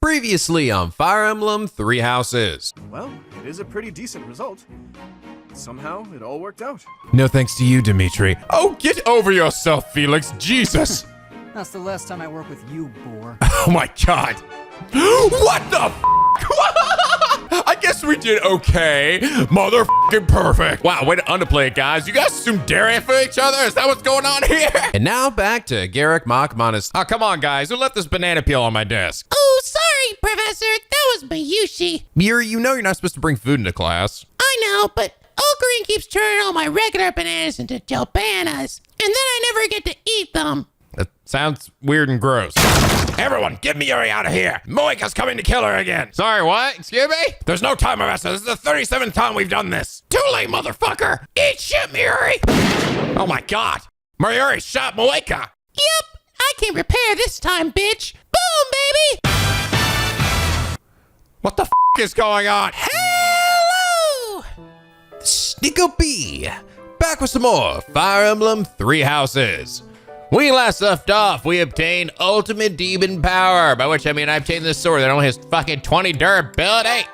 Previously on Fire Emblem Three Houses. Well, it is a pretty decent result. Somehow, it all worked out. No thanks to you, Dimitri. Oh, get over yourself, Felix. Jesus. That's the last time I work with you, boar. Oh my god. What the f***? I guess we did okay. Motherfucking perfect. Wow, way to underplay it, guys. You guys assume dairy for each other? Is that what's going on here? And now back to Garreg Mach Monastery. Oh, come on, guys. Who left this banana peel on my desk? Oh, sorry, Professor. That was Mayushi. Yuri, you know you're not supposed to bring food into class. I know, but Green keeps turning all my regular bananas into Jobanas, and then I never get to eat them. That sounds weird and gross. Everyone, get Yuri out of here. Moika's coming to kill her again. Sorry, what? Excuse me? There's no time, Professor. This is the 37th time we've done this. Too late, motherfucker. Eat shit, Yuri. Oh my god. Yuri shot Moika. Yep, I can repair this time, bitch. Boom, baby. What the f is going on? Hello. NicoB. Back with some more Fire Emblem Three Houses. We last left off, we obtained ultimate demon power, by which I mean I obtained this sword that only has fucking 20 durability.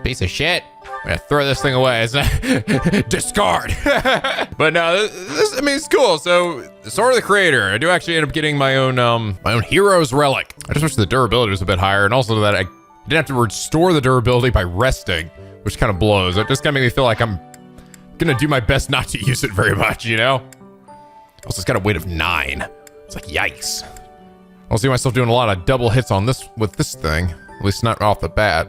Piece of shit. I'm gonna throw this thing away. It's discard. But no, this I mean it's cool. So, Sword of the Creator. I do actually end up getting my own hero's relic. I just wish the durability was a bit higher, and also that I didn't have to restore the durability by resting, which kind of blows. It just kind of makes me feel like I'm gonna do my best not to use it very much, you know? Also, it's got a weight of 9. It's like, yikes. I'll see myself doing a lot of double hits on this with this thing, at least not off the bat.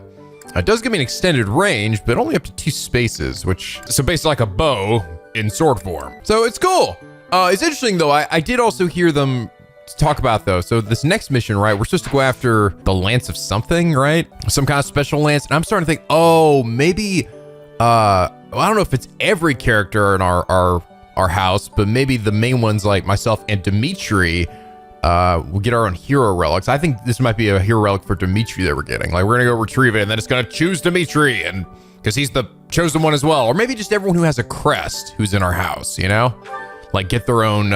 It does give me an extended range, but only up to 2 spaces, so basically like a bow in sword form. So it's cool. It's interesting though, I did also hear them talk about though. So this next mission, right, we're supposed to go after the Lance of something, right? Some kind of special lance. And I'm starting to think, oh, maybe, I don't know if it's every character in our house, but maybe the main ones like myself and Dimitri will get our own hero relics. I think this might be a hero relic for Dimitri that we're getting. Like, we're gonna go retrieve it, and then it's gonna choose Dimitri, and because he's the chosen one as well. Or maybe just everyone who has a crest who's in our house, you know? Like, get their own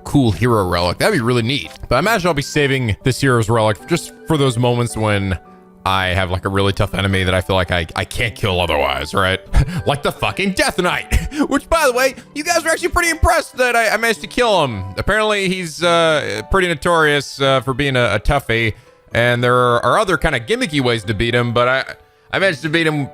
cool hero relic. That'd be really neat. But I imagine I'll be saving this hero's relic just for those moments when I have like a really tough enemy that I feel like I can't kill otherwise, right? Like the fucking Death Knight, which by the way, you guys were actually pretty impressed that I managed to kill him. Apparently he's pretty notorious for being a toughie, and there are other kind of gimmicky ways to beat him, but I managed to beat him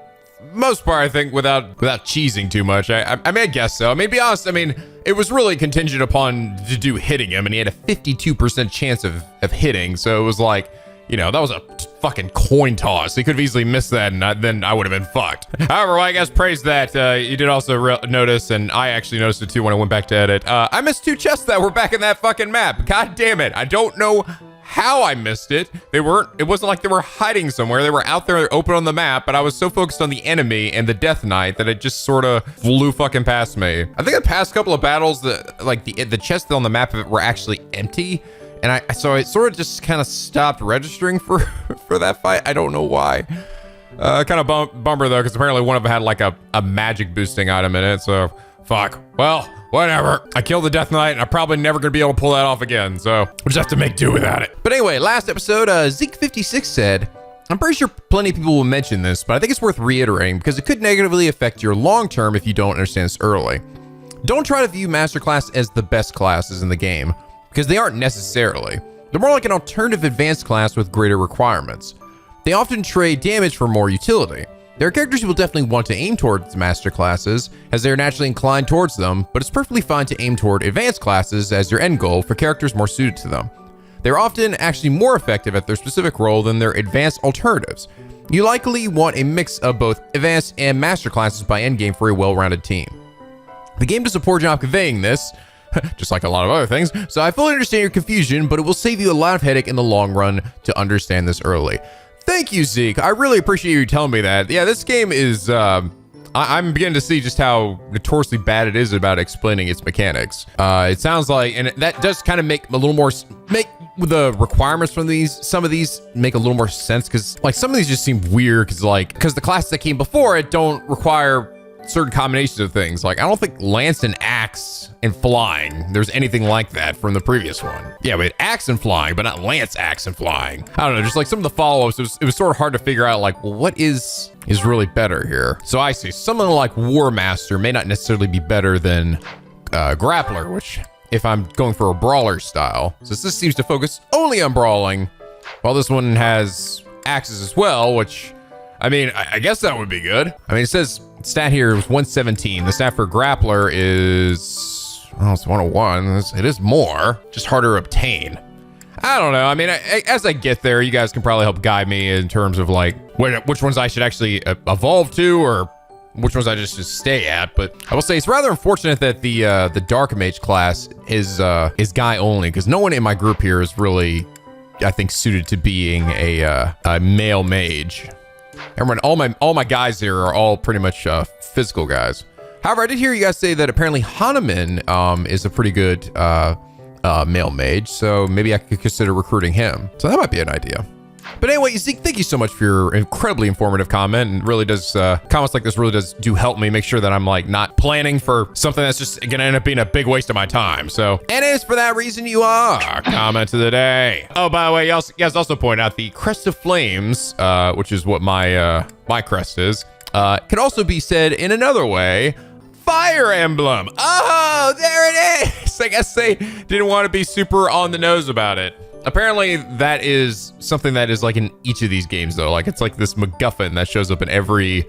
most part, I think, without cheesing too much. I mean, I guess so. I mean, to be honest, I mean, it was really contingent upon hitting him, and he had a 52% chance of hitting, so it was like, you know, that was a fucking coin toss. He could have easily missed that, and then I would have been fucked. However, well, I guess praise that. You did also notice, and I actually noticed it too when I went back to edit. I missed 2 chests that were back in that fucking map. God damn it. I don't know how I missed it. It wasn't like they were hiding somewhere. They were out there open on the map, but I was so focused on the enemy and the Death Knight that it just sort of flew fucking past me. I think the past couple of battles, the chests on the map were actually empty. And so it sort of just kind of stopped registering for that fight. I don't know why. Kind of bummer though, because apparently one of them had like a magic boosting item in it. So fuck. Well, whatever. I killed the Death Knight, and I'm probably never gonna be able to pull that off again. So we'll just have to make do without it. But anyway, last episode, Zeke56 said, I'm pretty sure plenty of people will mention this, but I think it's worth reiterating because it could negatively affect your long term if you don't understand this early. Don't try to view Master Class as the best classes in the game, because they aren't necessarily. They're more like an alternative advanced class with greater requirements. They often trade damage for more utility. There are characters who will definitely want to aim towards master classes, as they are naturally inclined towards them, but it's perfectly fine to aim toward advanced classes as your end goal for characters more suited to them. They're often actually more effective at their specific role than their advanced alternatives. You likely want a mix of both advanced and master classes by endgame for a well-rounded team. The game does a poor job conveying this, just like a lot of other things, so I fully understand your confusion, but it will save you a lot of headache in the long run to understand this early. Thank you, Zeke. I really appreciate you telling me that. Yeah, this game is, I'm beginning to see just how notoriously bad it is about explaining its mechanics. It sounds like, and that does kind of make a little more, make the requirements from some of these make a little more sense, because like some of these just seem weird, because the classes that came before it don't require certain combinations of things. Like, I don't think lance and axe and flying, there's anything like that from the previous one. Yeah, we had axe and flying, but not lance, axe, and flying. I don't know, just like some of the follow-ups, it was sort of hard to figure out, like, well, what is really better here? So I see, someone like War Master may not necessarily be better than Grappler, which, if I'm going for a brawler style, since this seems to focus only on brawling, while this one has axes as well, which, I mean, I guess that would be good. I mean, it says stat here is 117. The stat for Grappler is, well, it's 101. It is more, just harder to obtain. I don't know. I mean, as I get there, you guys can probably help guide me in terms of like which ones I should actually evolve to, or which ones I just should stay at. But I will say it's rather unfortunate that the Dark Mage class is guy only, because no one in my group here is really, I think, suited to being a male mage. Everyone, all my guys here are all pretty much physical guys. However, I did hear you guys say that apparently Hanuman is a pretty good male mage, so maybe I could consider recruiting him. So that might be an idea. But anyway, Zeke, thank you so much for your incredibly informative comment, and really does, comments like this really do help me make sure that I'm like not planning for something that's just gonna end up being a big waste of my time. So, and it is for that reason you are comment of the day. Oh, by the way, you guys also point out the Crest of Flames, which is what my crest is, can also be said in another way, Fire Emblem. Oh, there it is. I guess they didn't want to be super on the nose about it. Apparently that is something that is like in each of these games though. Like it's like this MacGuffin that shows up in every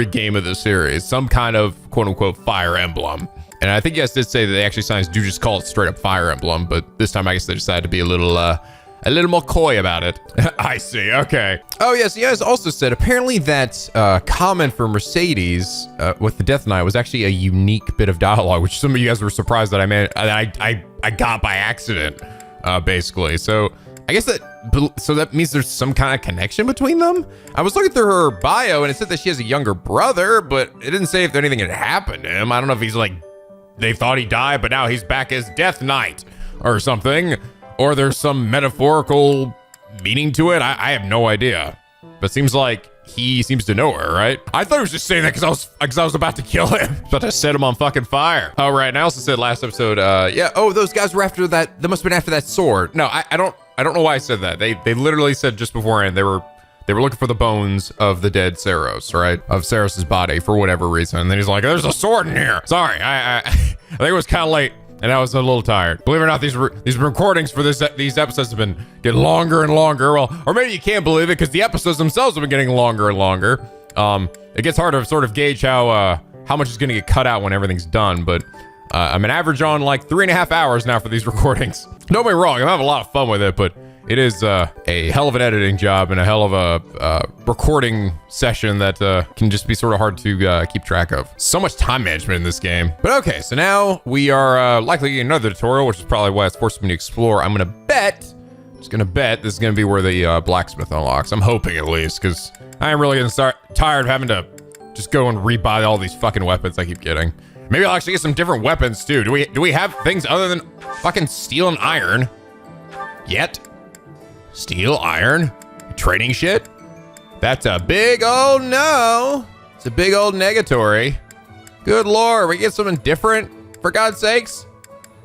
game of the series. Some kind of quote unquote Fire Emblem. And I think you guys did say that they actually sometimes do just call it straight up Fire Emblem, but this time I guess they decided to be a little more coy about it. I see, okay. Oh yes, you guys also said apparently that comment for Mercedes with the Death Knight was actually a unique bit of dialogue, which some of you guys were surprised that I got by accident. Basically. So I guess that means there's some kind of connection between them. I was looking through her bio and it said that she has a younger brother, but it didn't say if anything had happened to him. I don't know if he's like, they thought he died, but now he's back as Death Knight or something, or there's some metaphorical meaning to it. I have no idea, but seems like he seems to know her, right? I thought he was just saying that because I was about to kill him. About to set him on fucking fire. Oh, right. And I also said last episode, yeah. Oh, those guys were after that. They must have been after that sword. No, I don't know why I said that. They literally said just beforehand they were looking for the bones of the dead Saros, right? Of Saros's body for whatever reason. And then he's like, there's a sword in here. Sorry, I think it was kind of late. And I was a little tired. Believe it or not, these recordings for these episodes have been getting longer and longer. Well, or maybe you can't believe it because the episodes themselves have been getting longer and longer. It gets hard to sort of gauge how much is going to get cut out when everything's done. But I'm an average on like 3.5 hours now for these recordings. Don't get me wrong, I'm having a lot of fun with it, but it is a hell of an editing job and a hell of a recording session that can just be sort of hard to keep track of. So much time management in this game. But okay, so now we are likely getting another tutorial, which is probably why it's forcing me to explore. I'm gonna bet this is gonna be where the blacksmith unlocks. I'm hoping at least, because I am really getting tired of having to just go and rebuy all these fucking weapons I keep getting. Maybe I'll actually get some different weapons too. Do we have things other than fucking steel and iron yet? Steel, iron, trading shit? That's a big old no. It's a big old negatory. Good lord, we get something different, for God's sakes.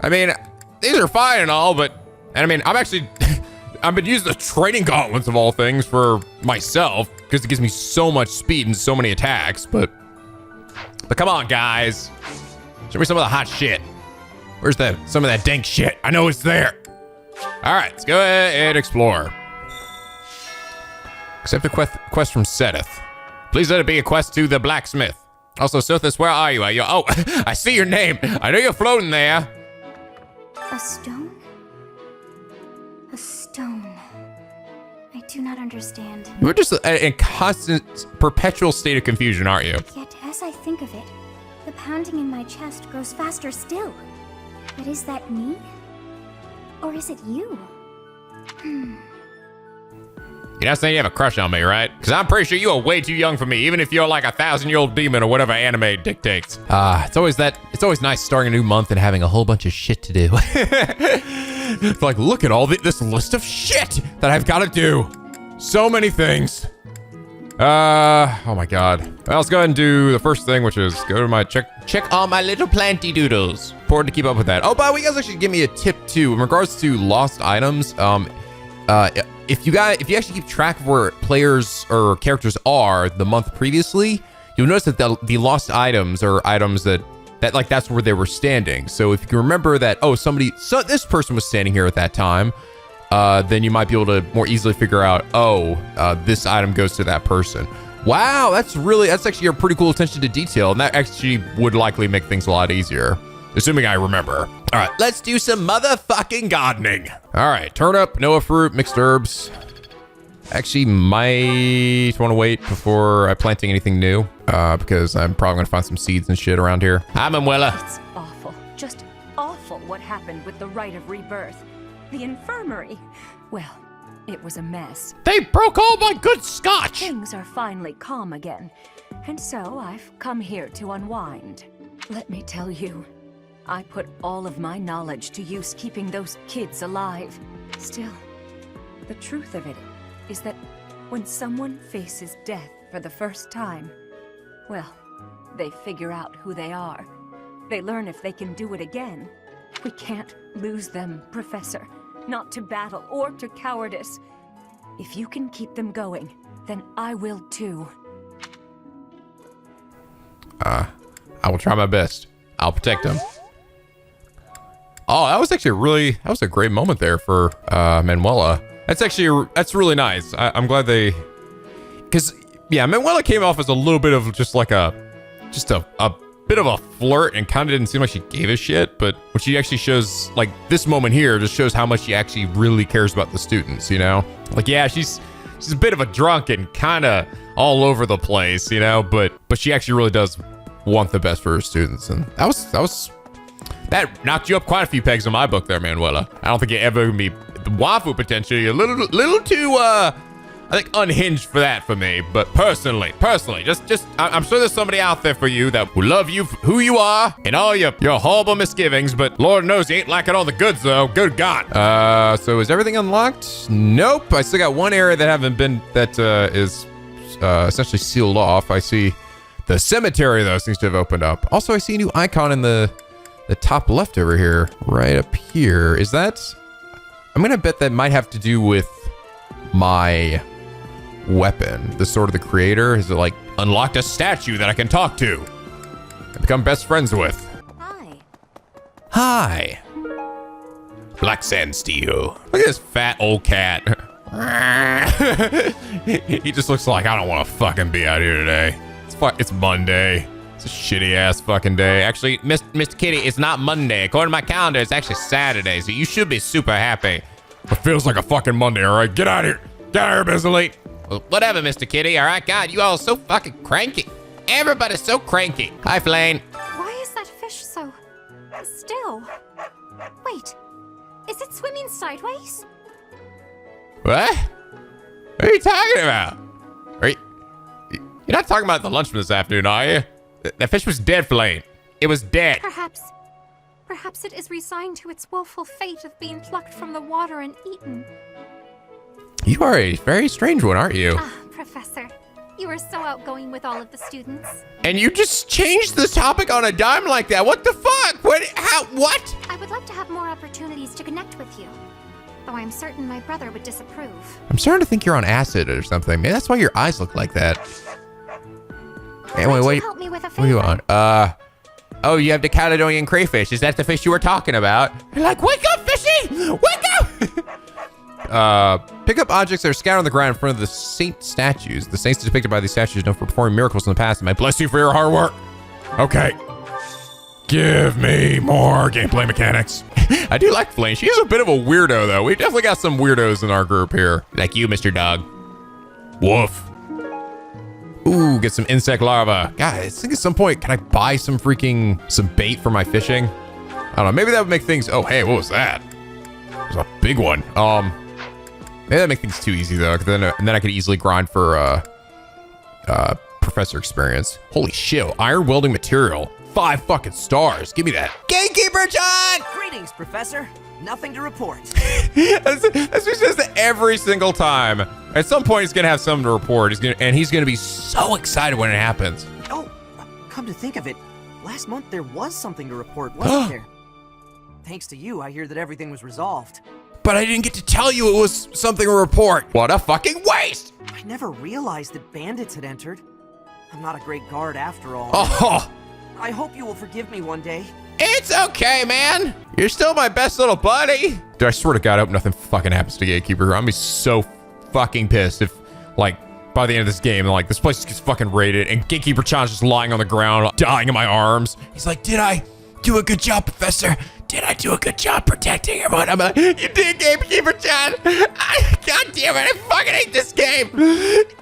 I mean, these are fine and all, but, and I mean, I've been using the trading gauntlets of all things for myself, because it gives me so much speed and so many attacks, but come on, guys. Show me some of the hot shit. Where's some of that dank shit? I know it's there. All right, let's go ahead and explore. Accept a quest from Sethith. Please let it be a quest to the blacksmith. Also, Sothis, where are you? Oh, I see your name. I know you're floating there. A stone? A stone. I do not understand. You're just in constant, perpetual state of confusion, aren't you? Yet, as I think of it, the pounding in my chest grows faster still. But is that me? Or is it you? You're not saying you have a crush on me, right? Because I'm pretty sure you are way too young for me, even if you're like a 1,000-year-old demon or whatever anime dictates. It's always nice starting a new month and having a whole bunch of shit to do. It's like, look at all this list of shit that I've got to do. So many things. Oh my god. Well, let's go ahead and do the first thing, which is go to my check all my little planty doodles. Important to keep up with that. Oh, by the way, you guys actually give me a tip too in regards to lost items. If you actually keep track of where players or characters are the month previously, you'll notice that the lost items are items that like that's where they were standing. So if you can remember that, oh, this person was standing here at that time, then you might be able to more easily figure out, oh, this item goes to that person. Wow, that's actually a pretty cool attention to detail, and that actually would likely make things a lot easier, assuming I remember. All right, let's do some motherfucking gardening. All right, turnip, Noah fruit, mixed herbs. Actually, might want to wait before I planting anything new, because I'm probably gonna find some seeds and shit around here. Hi, Manuela. It's awful, just awful what happened with the rite of rebirth. The infirmary. Well, it was a mess. They broke all my good scotch. Things are finally calm again, and so I've come here to unwind. Let me tell you, I put all of my knowledge to use keeping those kids alive. Still, the truth of it is that when someone faces death for the first time, well, they figure out who they are. They learn if they can do it again. We can't lose them, Professor. Not to battle or to cowardice. If you can keep them going, then I will too. I will try my best. I'll protect them. Oh, that was actually that was a great moment there for Manuela. That's really nice. I'm glad because yeah, Manuela came off as a little bit of just like a bit of a flirt and kind of didn't seem like she gave a shit, but when she actually shows, like this moment here just shows how much she actually really cares about the students, you know? Like, yeah, she's a bit of a drunk and kind of all over the place, you know, but she actually really does want the best for her students, and that knocked you up quite a few pegs in my book there, Manuela. I don't think you're ever gonna be the waifu potentially a little too I think unhinged for that for me, but personally, just I'm sure there's somebody out there for you that will love you for who you are and all your horrible misgivings, but Lord knows you ain't lacking all the goods though. Good God. So is everything unlocked? Nope. I still got one area that is essentially sealed off. I see the cemetery though seems to have opened up. Also, I see a new icon in the top left over here, right up here. Is that? I'm gonna bet that might have to do with my weapon, the Sword of the Creator. Is it like unlocked a statue that I can talk to and become best friends with? Hi. Black Sand Steel. Look at this fat old cat. He just looks like I don't want to fucking be out here today. It's Monday. It's a shitty ass fucking day. Actually, Mr. Kitty, it's not Monday. According to my calendar, it's actually Saturday, so you should be super happy. It feels like a fucking Monday, all right? Get out of here. Get out of here, Busily. Well, whatever, Mr. Kitty, all right? God, you all are so fucking cranky. Everybody's so cranky. Hi, Flane. Why is that fish so still? Wait, is it swimming sideways? What? What are you talking about? You're not talking about the lunch from this afternoon, are you? That fish was dead, Flane. It was dead. Perhaps it is resigned to its woeful fate of being plucked from the water and eaten. You are a very strange one, aren't you? Ah, Professor, you are so outgoing with all of the students. And you just changed the topic on a dime like that. What the fuck? What? I would like to have more opportunities to connect with you, though I'm certain my brother would disapprove. I'm starting to think you're on acid or something. Maybe that's why your eyes look like that. Anyway, wait. Help me with a What are you on? Oh, you have the Caledonian crayfish. Is that the fish you were talking about? You're like, wake up, fishy! Wake up! Pick up objects that are scattered on the ground in front of the saint statues. The saints depicted by these statues are known for performing miracles in the past and may bless you for your hard work. Okay. Give me more gameplay mechanics. I do like Flame. She is a bit of a weirdo, though. We definitely got some weirdos in our group here. Like you, Mr. Dog. Woof. Ooh, get some insect larvae. God, I think at some point, can I buy some bait for my fishing? I don't know. Maybe that would make things. Oh, hey, what was that? It was a big one. Maybe that make things too easy though. And then I could easily grind for professor experience. Holy shit! Iron welding material. 5 fucking stars. Give me that. Gatekeeper John. Greetings, Professor. nothing to report. That's what he says every single time. At some point, he's gonna have something to report. He's gonna be so excited when it happens. Oh, come to think of it, last month there was something to report, wasn't there? Thanks to you, I hear that everything was resolved. But I didn't get to tell you it was something to report. What a fucking waste! I never realized that bandits had entered. I'm not a great guard after all. Oh, I hope you will forgive me one day. It's okay, man. You're still my best little buddy. dude, I swear to God, I hope nothing fucking happens to Gatekeeper. I'm gonna be so fucking pissed if, like, by the end of this game, like, this place gets fucking raided and Gatekeeper Chan's just lying on the ground, dying in my arms. He's like, did I do a good job, Professor? Did I do a good job protecting everyone? I'm like, you did, Gatekeeper Chan. God damn it, I fucking hate this game.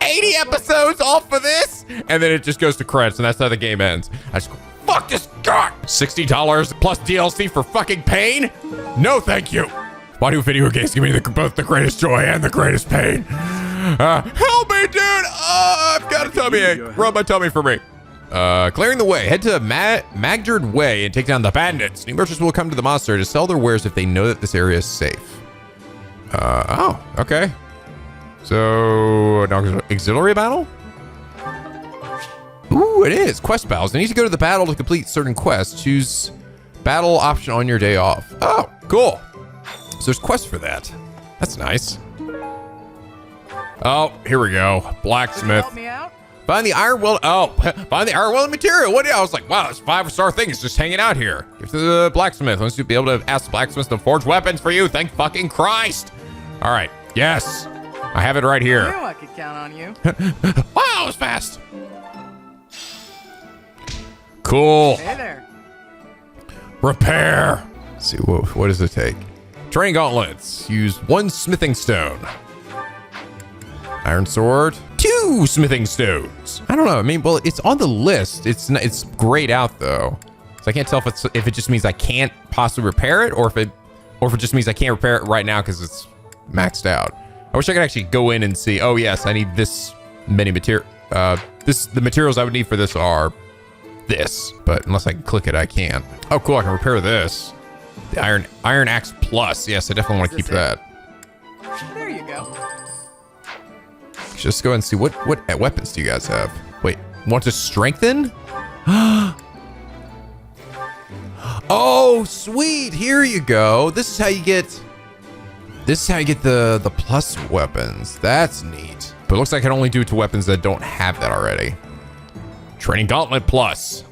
80 episodes all for this? And then it just goes to credits, and that's how the game ends. I just go, fuck this god. $60 plus DLC for fucking pain? No, thank you. Why do video games give me both the greatest joy and the greatest pain? Help me, dude. I've got a tummy ache. Rub my tummy for me. Clearing the way. Head to Magdard Way and take down the bandits. New merchants will come to the monastery to sell their wares if they know that this area is safe. Oh, okay. So, now auxiliary battle? Ooh, it is. Quest battles. I need to go to the battle to complete certain quests. Choose battle option on your day off. Oh, cool. So there's quests for that. That's nice. Oh, here we go. Blacksmith. Help me out? Find the iron will. Oh, find the iron welding material. What? I was like, wow, this 5-star thing is just hanging out here. Give it to the blacksmith. Once you'll be able to ask the blacksmith to forge weapons for you. Thank fucking Christ. All right. Yes, I have it right I here. knew I could count on you. Wow, that was fast. Cool. Hey there. Repair. Let's see, what does it take? Training gauntlets. Use 1 smithing stone. Iron sword. 2 smithing stones. I don't know. I mean, well, it's on the list. It's grayed out though, so I can't tell if it just means I can't possibly repair it, or if it just means I can't repair it right now because it's maxed out. I wish I could actually go in and see. Oh yes, I need this many material. The materials I would need for this are this, but unless I can click it, I can't. Oh, cool. I can repair this. The iron axe plus. Yes, I definitely want to keep that. There you go. Just go and see what weapons do you guys have? Wait, want to strengthen? Oh, sweet. Here you go. This is how you get the plus weapons. That's neat. But it looks like I can only do it to weapons that don't have that already. Training gauntlet plus.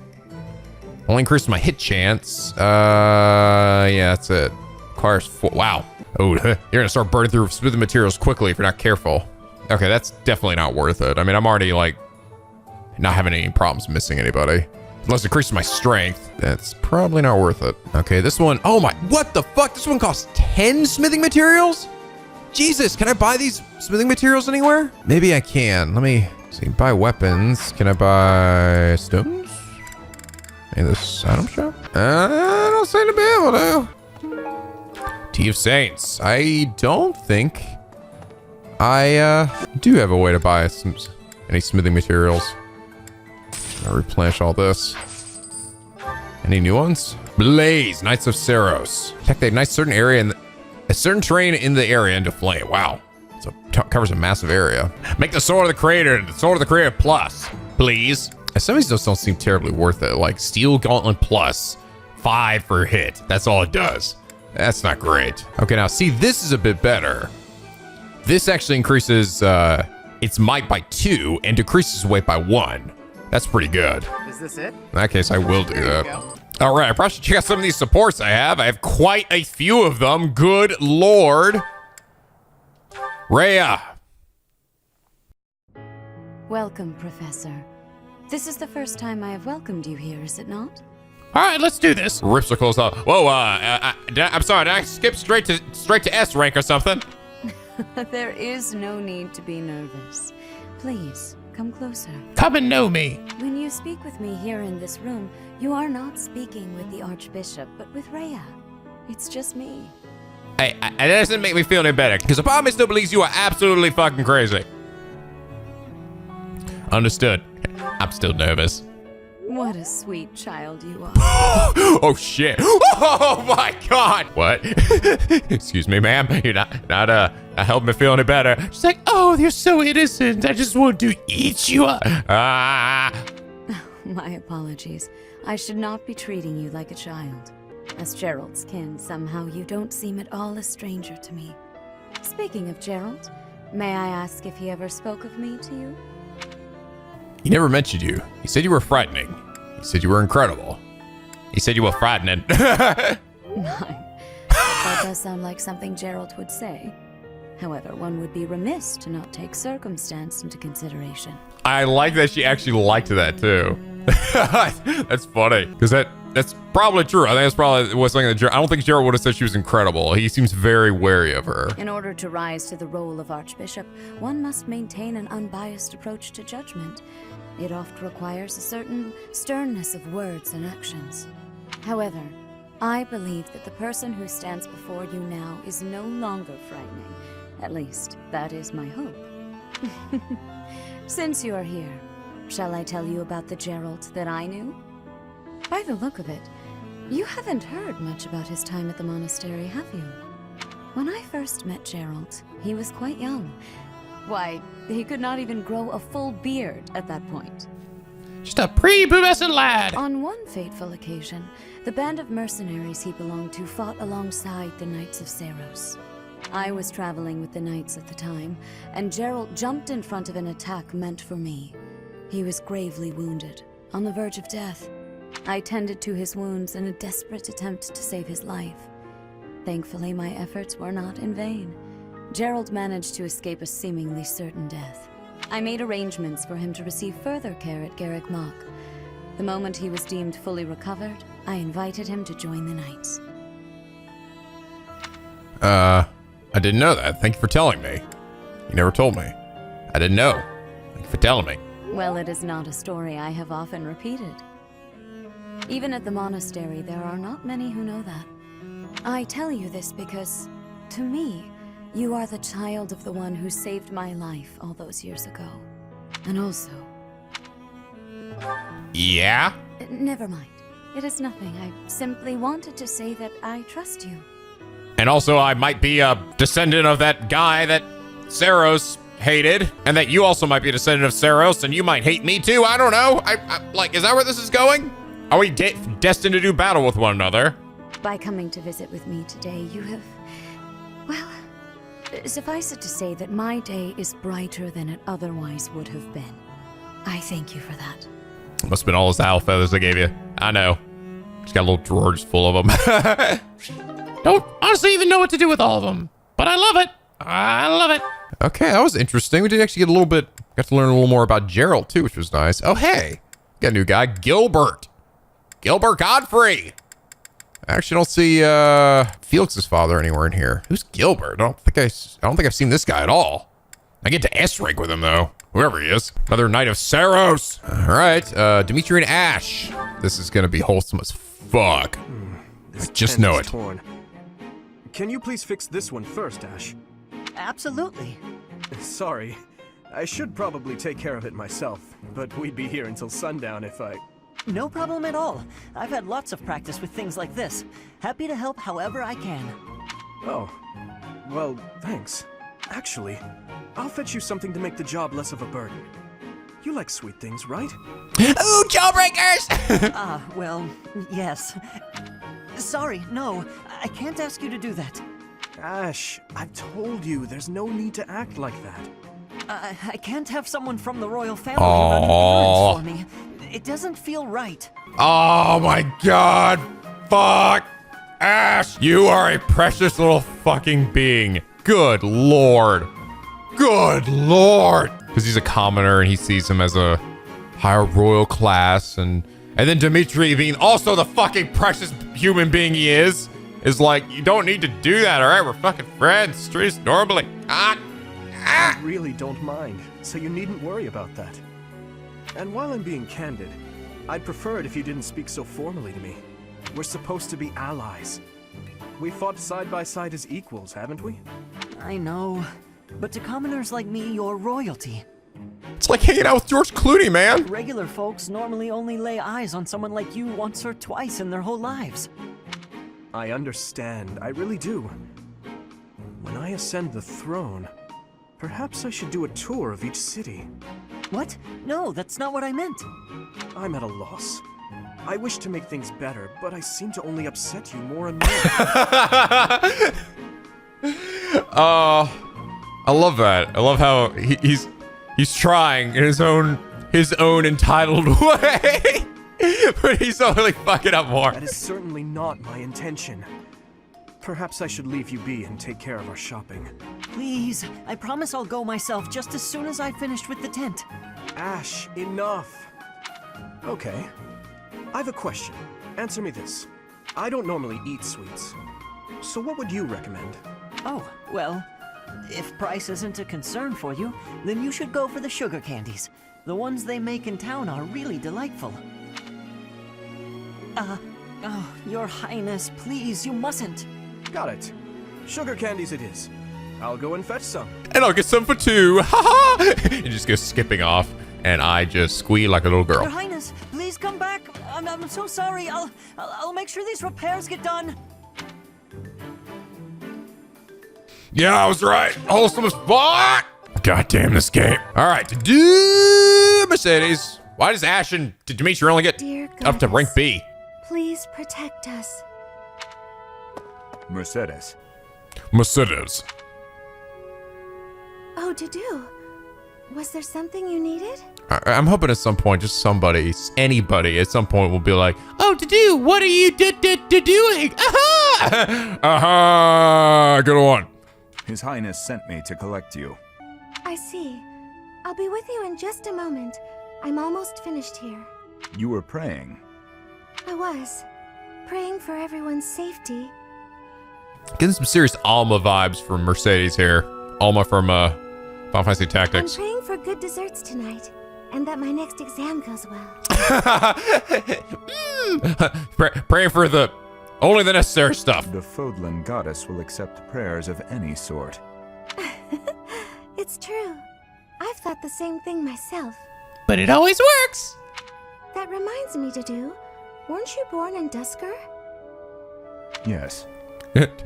Only increases my hit chance. Yeah, that's it. Requires 4. Wow. Oh, you're gonna start burning through smooth materials quickly if you're not careful. Okay, that's definitely not worth it. I mean, I'm already like not having any problems missing anybody. Unless it increases my strength, that's probably not worth it. Okay, this one, oh my, what the fuck? This one costs 10 smithing materials? Jesus, can I buy these smithing materials anywhere? Maybe I can. Let me see, buy weapons. Can I buy stones? In this item shop? I don't seem to be able to. Tea of Saints. I don't think I do have a way to buy any smithing materials. I'll replenish all this. Any new ones? Blaze, Knights of Saros. Attack the ignite certain area and a certain terrain in the area into flame. Wow. So covers a massive area. Make the Sword of the Creator the Sword of the Creator plus, please. Some of these just don't seem terribly worth it. Like Steel Gauntlet plus 5 for hit. That's all it does. That's not great. Okay, now see, this is a bit better. This actually increases its might by 2 and decreases weight by 1. That's pretty good. Is this it? In that case, I will do There you that. go. All right, I probably should check out some of these supports I have. I have quite a few of them. Good Lord. Rhea. Welcome, Professor. This is the first time I have welcomed you here, is it not? All right, let's do this. Rips her clothes off. Whoa, I'm sorry, did I skip straight to S rank or something? There is no need to be nervous. Please, come closer. Come and know me. When you speak with me here in this room, you are not speaking with the Archbishop, but with Rhea. It's just me. Hey, that doesn't make me feel any better, because a part of me still believes you are absolutely fucking crazy. Understood. I'm still nervous. What a sweet child you are. Oh shit. Oh my god. What? Excuse me, ma'am. You're not helping me feel any better. She's like, oh, you're so innocent. I just want to eat you up. Ah. My apologies. I should not be treating you like a child. As Gerald's kin, somehow you don't seem at all a stranger to me. Speaking of Gerald, may I ask if he ever spoke of me to you? He never mentioned you. He said you were frightening. He said you were incredible. He said you were frightening. That does sound like something Gerald would say. However, one would be remiss to not take circumstance into consideration. I like that she actually liked that too. That's funny. Because that's probably true. I think that's probably was something that I don't think Gerald would have said she was incredible. He seems very wary of her. In order to rise to the role of Archbishop, one must maintain an unbiased approach to judgment. It oft requires a certain sternness of words and actions. However, I believe that the person who stands before you now is no longer frightening. At least, that is my hope. Since you are here, shall I tell you about the Gerald that I knew? By the look of it, you haven't heard much about his time at the monastery, have you? When I first met Gerald, he was quite young. Why, he could not even grow a full beard at that point. Just a prepubescent lad. On one fateful occasion, the band of mercenaries he belonged to fought alongside the Knights of Seiros. I was traveling with the Knights at the time, and Gerald jumped in front of an attack meant for me. He was gravely wounded, on the verge of death. I tended to his wounds in a desperate attempt to save his life. Thankfully, my efforts were not in vain. Gerald managed to escape a seemingly certain death. I made arrangements for him to receive further care at Garreg Mach. The moment he was deemed fully recovered, I invited him to join the Knights. I didn't know that. Thank you for telling me. You never told me. I didn't know. Thank you for telling me. Well, it is not a story I have often repeated. Even at the monastery, there are not many who know that. I tell you this because, to me, you are the child of the one who saved my life all those years ago. And also... Yeah? Never mind. It is nothing. I simply wanted to say that I trust you. And also, I might be a descendant of that guy that Seiros hated, and that you also might be a descendant of Seiros, and you might hate me too. I don't know. Like, is that where this is going? Are we destined to do battle with one another? By coming to visit with me today, you have... Well, suffice it to say that my day is brighter than it otherwise would have been. I thank you for that. Must have been all those owl feathers I gave you. I know. Just got a little drawer just full of them. Don't honestly even know what to do with all of them, but I love it. I love it. Okay, that was interesting. We did actually get got to learn a little more about Gerald too, which was nice. Oh, hey, got a new guy, Gilbert Godfrey. I actually don't see Felix's father anywhere in here. Who's Gilbert? I don't think I've seen this guy at all. I get to S rank with him though, whoever he is. Another Knight of Seiros. All right, Dimitri and Ash. This is gonna be wholesome as fuck. I just know it. Torn. Can you please fix this one first, Ash? Absolutely. Sorry. I should probably take care of it myself, but we'd be here until sundown if I... No problem at all. I've had lots of practice with things like this. Happy to help however I can. Oh. Well, thanks. Actually, I'll fetch you something to make the job less of a burden. You like sweet things, right? Ooh, jawbreakers! Well, yes. Sorry, no. I can't ask you to do that. Ash, I've told you, there's no need to act like that. I can't have someone from the royal family running errands for me. It doesn't feel right. Oh my god. Fuck. Ash, you are a precious little fucking being. Good lord. Good lord. Because he's a commoner and he sees him as a higher royal class. And then Dimitri, being also the fucking precious human being he is like, you don't need to do that, all right? We're fucking friends. Treat us normally. I really don't mind, so you needn't worry about that. And while I'm being candid, I'd prefer it if you didn't speak so formally to me. We're supposed to be allies. We fought side by side as equals, haven't we? I know. But to commoners like me, you're royalty. It's like hanging out with George Clooney, man. Regular folks normally only lay eyes on someone like you once or twice in their whole lives. I understand, I really do. When I ascend the throne, perhaps I should do a tour of each city. What? No, that's not what I meant. I'm at a loss. I wish to make things better, but I seem to only upset you more and more. I love that. I love how he's trying in his own entitled way, but he's only fucking up more. That is certainly not my intention. Perhaps I should leave you be and take care of our shopping. Please, I promise I'll go myself just as soon as I've finished with the tent. Ash, enough. Okay. I have a question. Answer me this. I don't normally eat sweets. So what would you recommend? Oh, well, if price isn't a concern for you, then you should go for the sugar candies. The ones they make in town are really delightful. Oh, Your Highness, please, you mustn't. Got it. Sugar candies it is. I'll go and fetch some. And I'll get some for 2. Ha ha! And just goes skipping off, and I just squeal like a little girl. Your Highness, please come back. I'm so sorry. I'll make sure these repairs get done. Yeah, I was right. Wholesome as fuck. God damn this game. All right, to do Mercedes. Why does Ash and Dimitri only get Dear up to rank B? Please protect us. Mercedes. Oh, Dudu. Was there something you needed? I'm hoping at some point, just anybody at some point will be like, "Oh, Dudu, what are you doing?" Aha! Aha! Good one. His Highness sent me to collect you. I see. I'll be with you in just a moment. I'm almost finished here. You were praying. I was. Praying for everyone's safety. Getting some serious Alma vibes from Mercedes here. Alma from Final Fantasy Tactics. I'm praying for good desserts tonight, and that my next exam goes well. Praying for only the necessary stuff. The Fódlan goddess will accept prayers of any sort. It's true. I've thought the same thing myself. But it always works. That reminds me, Dudu. Weren't you born in Dusker? Yes.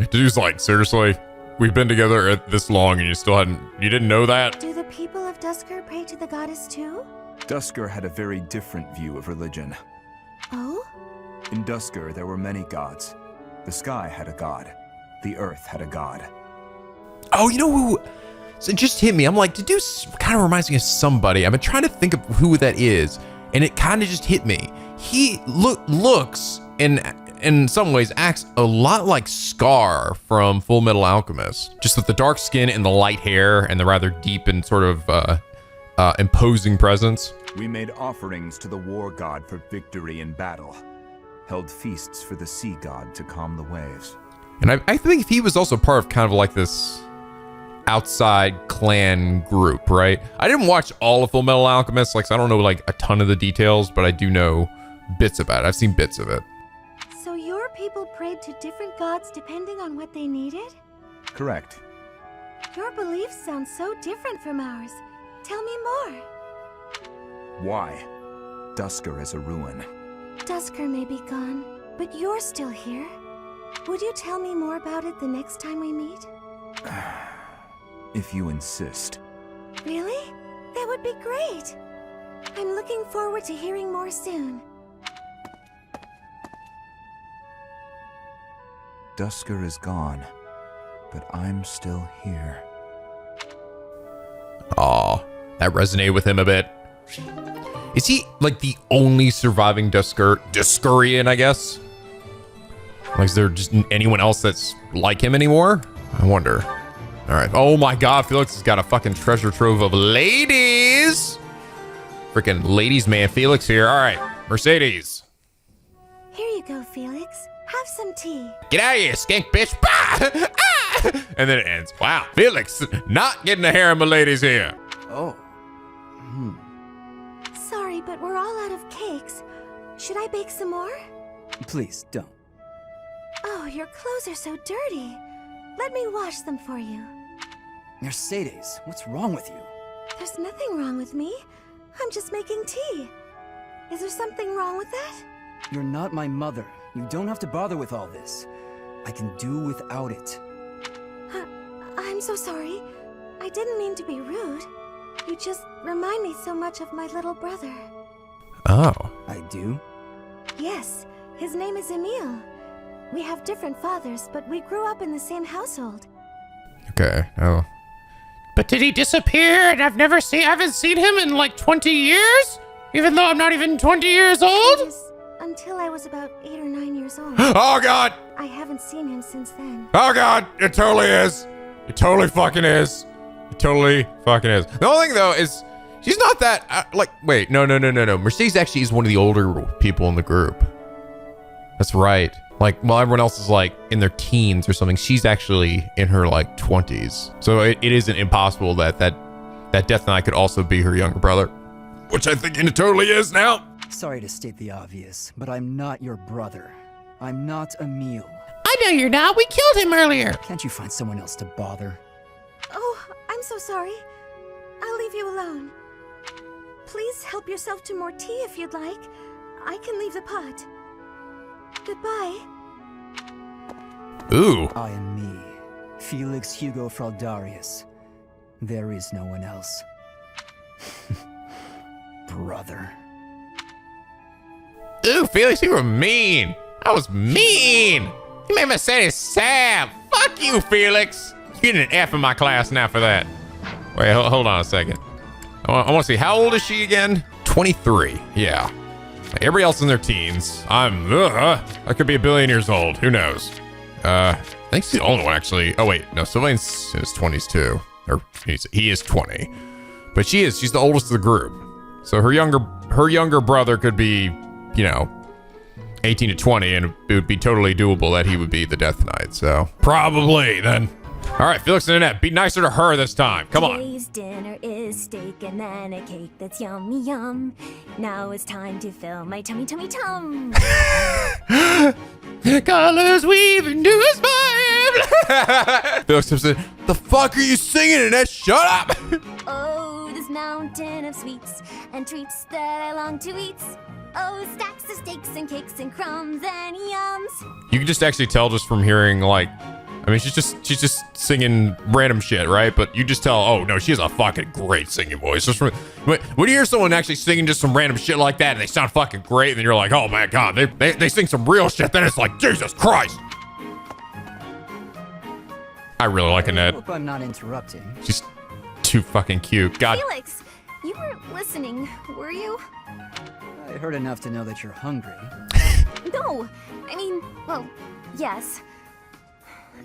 Dude's like, seriously? We've been together this long and you didn't know that? Do the people of Dusker pray to the goddess too? Dusker had a very different view of religion. Oh? In Dusker, there were many gods. The sky had a god. The earth had a god. Oh, you know who? So it just hit me. I'm like, Dude kind of reminds me of somebody. I've been trying to think of who that is, and it kind of just hit me. He looks and in some ways acts a lot like Scar from Full Metal Alchemist, just with the dark skin and the light hair and the rather deep and sort of imposing presence. We made offerings to the war god for victory in battle, held feasts for the sea god to calm the waves. And I think he was also part of kind of like this outside clan group, right? I didn't watch all of Full Metal Alchemist, like, so I don't know like a ton of the details, but I do know bits about it. I've seen bits of it. So your people prayed to different gods depending on what they needed? Correct. Your beliefs sound so different from ours. Tell me more. Why? Dusker is a ruin. Dusker may be gone, but you're still here. Would you tell me more about it the next time we meet? If you insist. Really? That would be great. I'm looking forward to hearing more soon. Dusker is gone, but I'm still here. Aw, that resonated with him a bit. Is he like the only surviving Duskerian, I guess? Like, is there just anyone else that's like him anymore? I wonder. All right. Oh my God, Felix has got a fucking treasure trove of ladies. Freaking ladies man Felix here. All right, Mercedes. Here you go, Felix. Have some tea. Get out of here, skink bitch. Bah! Ah! And then it ends. Wow, Felix not getting a harem of ladies here. Oh. Sorry, but we're all out of cakes. Should I bake some more? Please, don't. Oh, your clothes are so dirty. Let me wash them for you. Mercedes, what's wrong with you? There's nothing wrong with me. I'm just making tea. Is there something wrong with that? You're not my mother. You don't have to bother with all this. I can do without it. I'm so sorry. I didn't mean to be rude. You just remind me so much of my little brother. Oh. I do? Yes, his name is Emile. We have different fathers, but we grew up in the same household. Okay. Oh. But did he disappear and I haven't seen him in like 20 years? Even though I'm not even 20 years old? Yes, until I was about 8 or 9 years old. Oh God! I haven't seen him since then. Oh God! It totally is. It totally fucking is. It totally fucking is. The only thing though is she's not that wait, no. Mercedes actually is one of the older people in the group. That's right. Like, while everyone else is like in their teens or something, she's actually in her like 20s. So it isn't impossible that Death Knight could also be her younger brother, which I think it totally is now. Sorry to state the obvious, but I'm not your brother. I'm not Emile. I know you're not. We killed him earlier. Can't you find someone else to bother? Oh, I'm so sorry. I'll leave you alone. Please help yourself to more tea if you'd like. I can leave the pot. Goodbye. Ooh. I am me, Felix Hugo Fraldarius. There is no one else. Brother. Ooh, Felix, you were mean. I was mean. You made Mercedes sad. Fuck you, Felix. You get an F in my class now for that. Wait, hold on a second. I want to see, how old is she again? 23. Yeah. Everybody else in their teens. I could be a billion years old. Who knows? I think she's the only one, actually. Oh, wait. No, Sylvain's in his 20s, too. Or he is 20. But she's the oldest of the group. So her younger brother could be, 18 to 20, and it would be totally doable that he would be the Death Knight. So probably then. All right, Felix and Annette, be nicer to her this time. Come on. Today's dinner is steak and then a cake that's yummy yum. Now it's time to fill my tummy tum. Colors weave into a smile. Felix said, "The fuck are you singing, Annette? Shut up." Oh, this mountain of sweets and treats that I long to eat. Oh, stacks of steaks and cakes and crumbs and yums. You can just actually tell just from hearing she's just singing random shit, right? But you just tell, oh no, she has a fucking great singing voice. Just from when you hear someone actually singing just some random shit like that and they sound fucking great, and then you're like, oh my God, they sing some real shit. Then it's like, Jesus Christ. I really like Annette. I hope I'm not interrupting. She's too fucking cute. God. Felix, you weren't listening, were you? I heard enough to know that you're hungry. No, well, yes.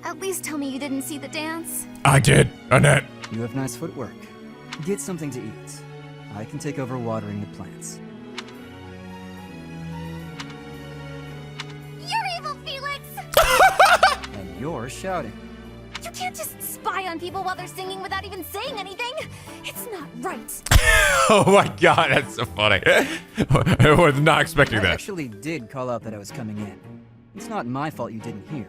At least tell me you didn't see the dance. I did, Annette. You have nice footwork. Get something to eat. I can take over watering the plants. You're evil, Felix! And you're shouting. You can't just spy on people while they're singing without even saying anything. It's not right. Oh my God, that's so funny. I was not expecting that. I actually did call out that I was coming in. It's not my fault you didn't hear.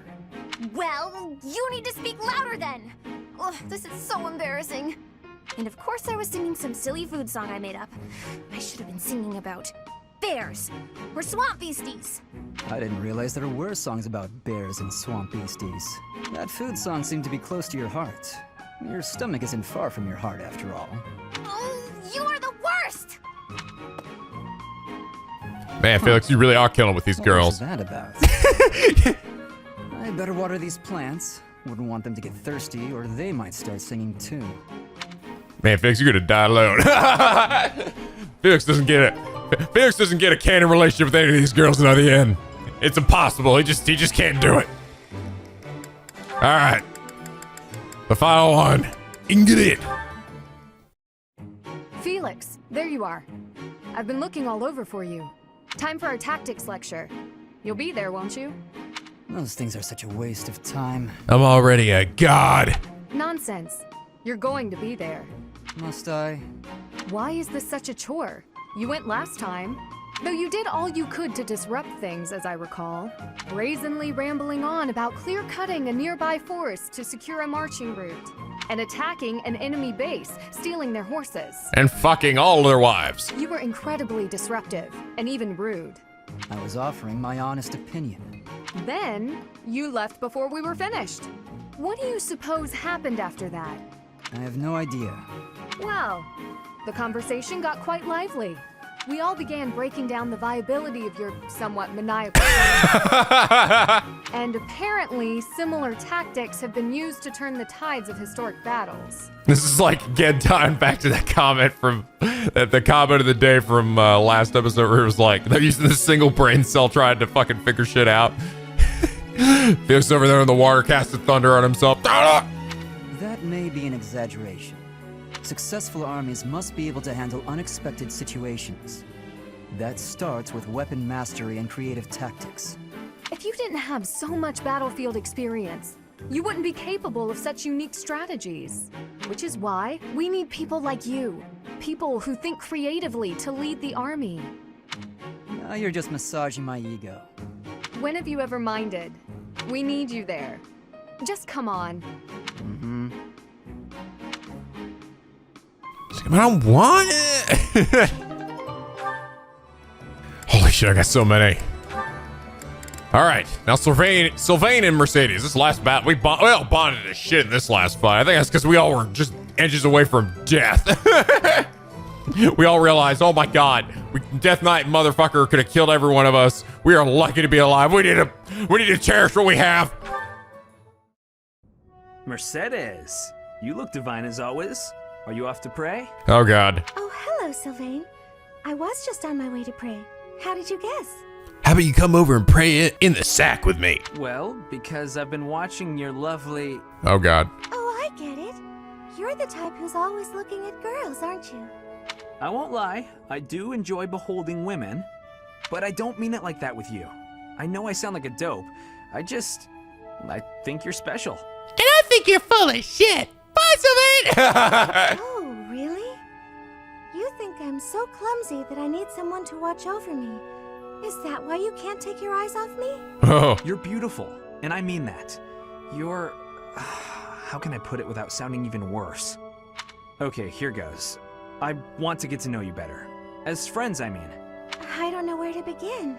Well, you need to speak louder then. Ugh, this is so embarrassing. And of course I was singing some silly food song I made up. I should have been singing about bears or swamp beasties. I didn't realize there were songs about bears and swamp beasties. That food song seemed to be close to your heart. Your stomach isn't far from your heart, after all. Oh, you are the worst! Man, Felix, you really are killing with these girls. What was that about? I better water these plants. Wouldn't want them to get thirsty, or they might start singing too. Man, Felix, you're gonna die alone. Felix doesn't get it. Felix doesn't get a canon relationship with any of these girls in the end. It's impossible. He just can't do it. All right. The final one. Ingrid. Felix, there you are. I've been looking all over for you. Time for our tactics lecture. You'll be there, won't you? Those things are such a waste of time. I'm already a god. Nonsense. You're going to be there. Must I? Why is this such a chore? You went last time. Though you did all you could to disrupt things, as I recall. Brazenly rambling on about clear-cutting a nearby forest to secure a marching route. and attacking an enemy base, stealing their horses. And fucking all their wives. You were incredibly disruptive and even rude. I was offering my honest opinion. Then, you left before we were finished. What do you suppose happened after that? I have no idea. Well, the conversation got quite lively. We all began breaking down the viability of your somewhat maniacal and apparently similar tactics have been used to turn the tides of historic battles. This is like again tying back to that comment from the comment of the day from last episode where it was like they're using the single brain cell trying to fucking figure shit out. Felix over there in the water casted thunder on himself. That may be an exaggeration. Successful armies must be able to handle unexpected situations. That starts with weapon mastery and creative tactics. If you didn't have so much battlefield experience, you wouldn't be capable of such unique strategies. Which is why we need people like you. People who think creatively to lead the army. Now you're just massaging my ego. When have you ever minded? We need you there. Just come on. Mm-hmm. I don't want it. Holy shit, I got so many. All right, now Sylvain and Mercedes. This last battle, we all bonded as shit in this last fight. I think that's because we all were just inches away from death. We all realized, oh my god, Death Knight motherfucker could have killed every one of us. We are lucky to be alive. We need to cherish what we have. Mercedes, you look divine as always. Are you off to pray? Oh god. Oh, hello, Sylvain. I was just on my way to pray. How did you guess? How about you come over and pray in the sack with me? Well, because I've been watching your lovely... Oh god. Oh, I get it. You're the type who's always looking at girls, aren't you? I won't lie, I do enjoy beholding women, but I don't mean it like that with you. I know I sound like a dope. I think you're special. And I think you're full of shit. Bye, Sylvain! Oh, really? You think I'm so clumsy that I need someone to watch over me. Is that why you can't take your eyes off me? Oh. You're beautiful, and I mean that. You're... how can I put it without sounding even worse? Okay, here goes. I want to get to know you better. As friends, I mean. I don't know where to begin.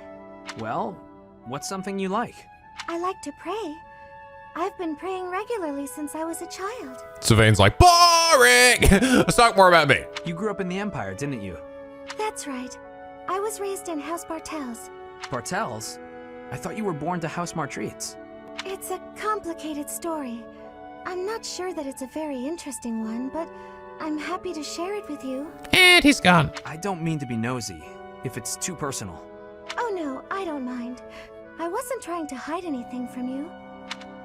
Well, what's something you like? I like to pray. I've been praying regularly since I was a child. Sylvain's like, boring! Let's talk more about me. You grew up in the Empire, didn't you? That's right. I was raised in House Bartels. Bartels? I thought you were born to House Martreats. It's a complicated story. I'm not sure that it's a very interesting one, but I'm happy to share it with you. And he's gone. I don't mean to be nosy, if it's too personal. Oh no, I don't mind. I wasn't trying to hide anything from you.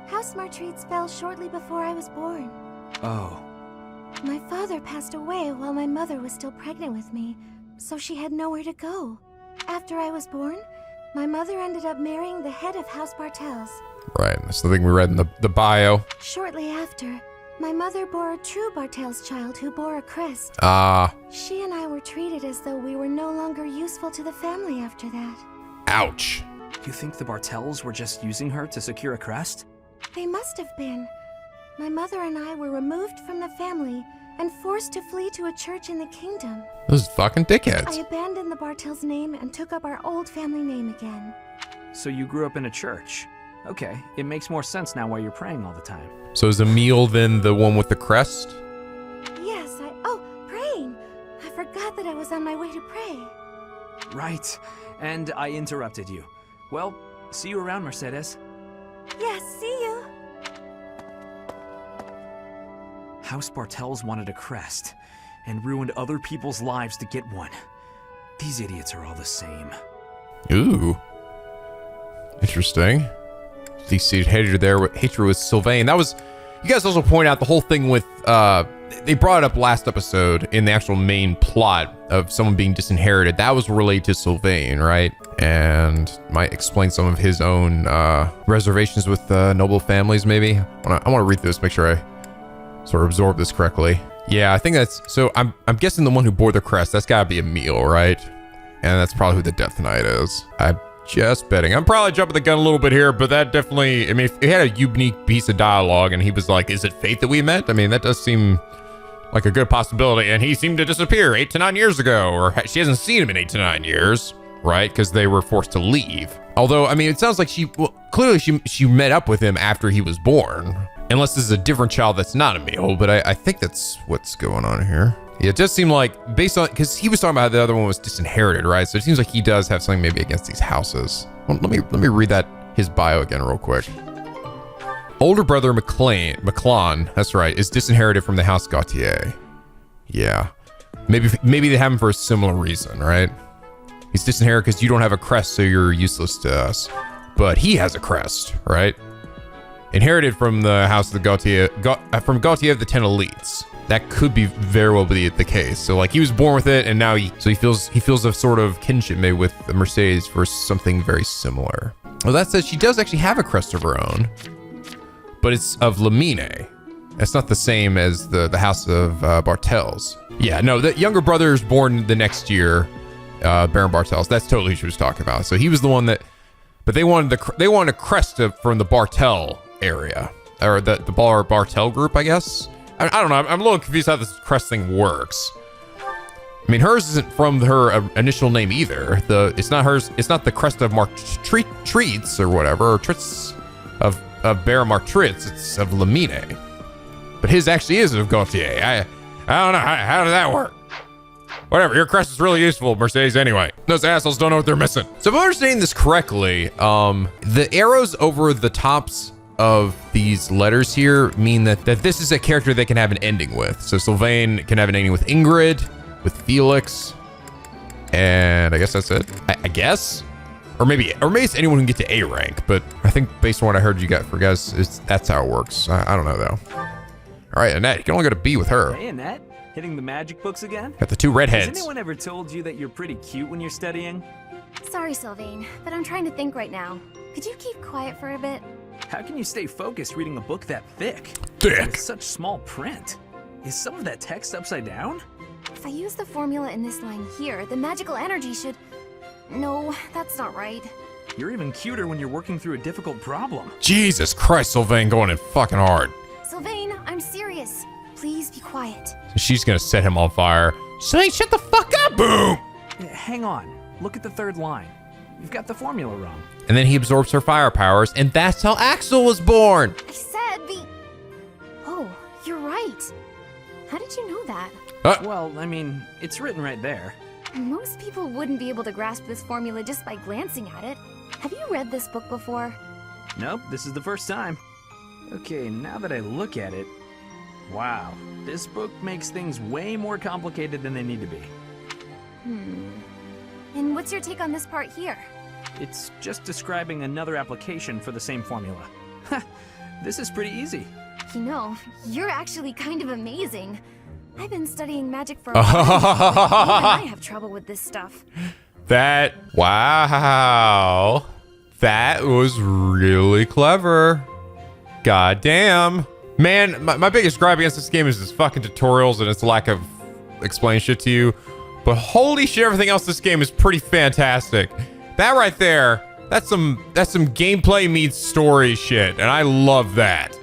House Martreats fell shortly before I was born. Oh. My father passed away while my mother was still pregnant with me, so she had nowhere to go. After I was born, my mother ended up marrying the head of House Bartels. Right, that's the thing we read in the bio. Shortly after, my mother bore a true Bartels child who bore a crest. She and I were treated as though we were no longer useful to the family after that. Ouch. You think the Bartels were just using her to secure a crest? They must have been. My mother and I were removed from the family and forced to flee to a church in the kingdom. Those fucking dickheads. I abandoned the Bartels name and took up our old family name again. So you grew up in a church. Okay, it makes more sense now why you're praying all the time. So is Emil then the one with the crest? Yes, praying. I forgot that I was on my way to pray. Right, and I interrupted you. Well, see you around, Mercedes. Yes, see you. House Bartels wanted a crest, and ruined other people's lives to get one. These idiots are all the same. Ooh. Interesting. Deep-seated hatred with Sylvain. That was, you guys also point out the whole thing with, they brought it up last episode in the actual main plot of someone being disinherited. That was related to Sylvain, right? And might explain some of his own reservations with noble families, maybe. I want to read through this, make sure I sort of absorb this correctly. Yeah, I think that's, so I'm guessing the one who bore the crest, that's gotta be Emil, right? And that's probably who the Death Knight is. I Just betting. I'm probably jumping the gun a little bit here, but that definitely, I mean, it had a unique piece of dialogue, and he was like, is it fate that we met? I mean, that does seem like a good possibility. And he seemed to disappear 8 to 9 years ago, or she hasn't seen him in 8 to 9 years, right? Because they were forced to leave. Although, I mean, it sounds like clearly she met up with him after he was born. Unless this is a different child that's not Emil, but I think that's what's going on here. Yeah, it does seem like, based on, because he was talking about how the other one was disinherited, right? So it seems like he does have something maybe against these houses. Well, let me read his bio again real quick. Older brother McClon, that's right, is disinherited from the House Gautier. Yeah, maybe they have him for a similar reason, right? He's disinherited because you don't have a crest, so you're useless to us. But he has a crest, right? Inherited from the House of the Gautier, from Gautier of the 10 Elites. That could be very well be the case. So like he was born with it, and now he feels a sort of kinship made with the Mercedes for something very similar. Well, that says she does actually have a crest of her own, but it's of Lamine. It's not the same as the House of Bartels. Yeah, no, the younger brother is born the next year, Baron Bartels. That's totally who she was talking about. So he was the one that, but they wanted a crest from the Bartel area, or the Bartel group, I guess. I don't know. I'm a little confused how this crest thing works. I mean, hers isn't from her initial name either. It's not hers. It's not the crest of Mark Treats or whatever, or Tritz of Baron Mark Tritz. It's of Lamine. But his actually is of Gautier. I don't know. How does that work? Whatever. Your crest is really useful, Mercedes. Anyway, those assholes don't know what they're missing. So if I'm understanding this correctly, the arrows over the tops of these letters here mean that this is a character they can have an ending with. So Sylvain can have an ending with Ingrid, with Felix, and I guess that's it. I guess, or maybe it's anyone who can get to A rank. But I think based on what I heard you got for guys, that's how it works. I don't know though. All right, Annette, you can only go to B with her. Hey, Annette, hitting the magic books again? Got the 2 redheads. Has anyone ever told you that you're pretty cute when you're studying? Sorry, Sylvain, but I'm trying to think right now. Could you keep quiet for a bit? How can you stay focused reading a book that thick? With such small print. Is some of that text upside down? If I use the formula in this line here, the magical energy should... No, that's not right. You're even cuter when you're working through a difficult problem. Jesus Christ, Sylvain going in fucking hard. Sylvain, I'm serious. Please be quiet. She's gonna set him on fire. Sylvain, shut the fuck up! Boom! Hang on. Look at the 3rd line. You've got the formula wrong. And then he absorbs her fire powers, and that's how Axel was born. I said the... Oh, you're right. How did you know that? Well, I mean, it's written right there. Most people wouldn't be able to grasp this formula just by glancing at it. Have you read this book before? Nope, this is the first time. Okay, now that I look at it, wow, this book makes things way more complicated than they need to be. And what's your take on this part here? It's just describing another application for the same formula. This is pretty easy. You know, you're actually kind of amazing. I've been studying magic for a while. Even I have trouble with this stuff. Wow. That was really clever. God damn. Man, my biggest gripe against this game is its fucking tutorials and its lack of explaining shit to you. But holy shit, everything else in this game is pretty fantastic. That right there, that's some gameplay meets story shit, and I love that.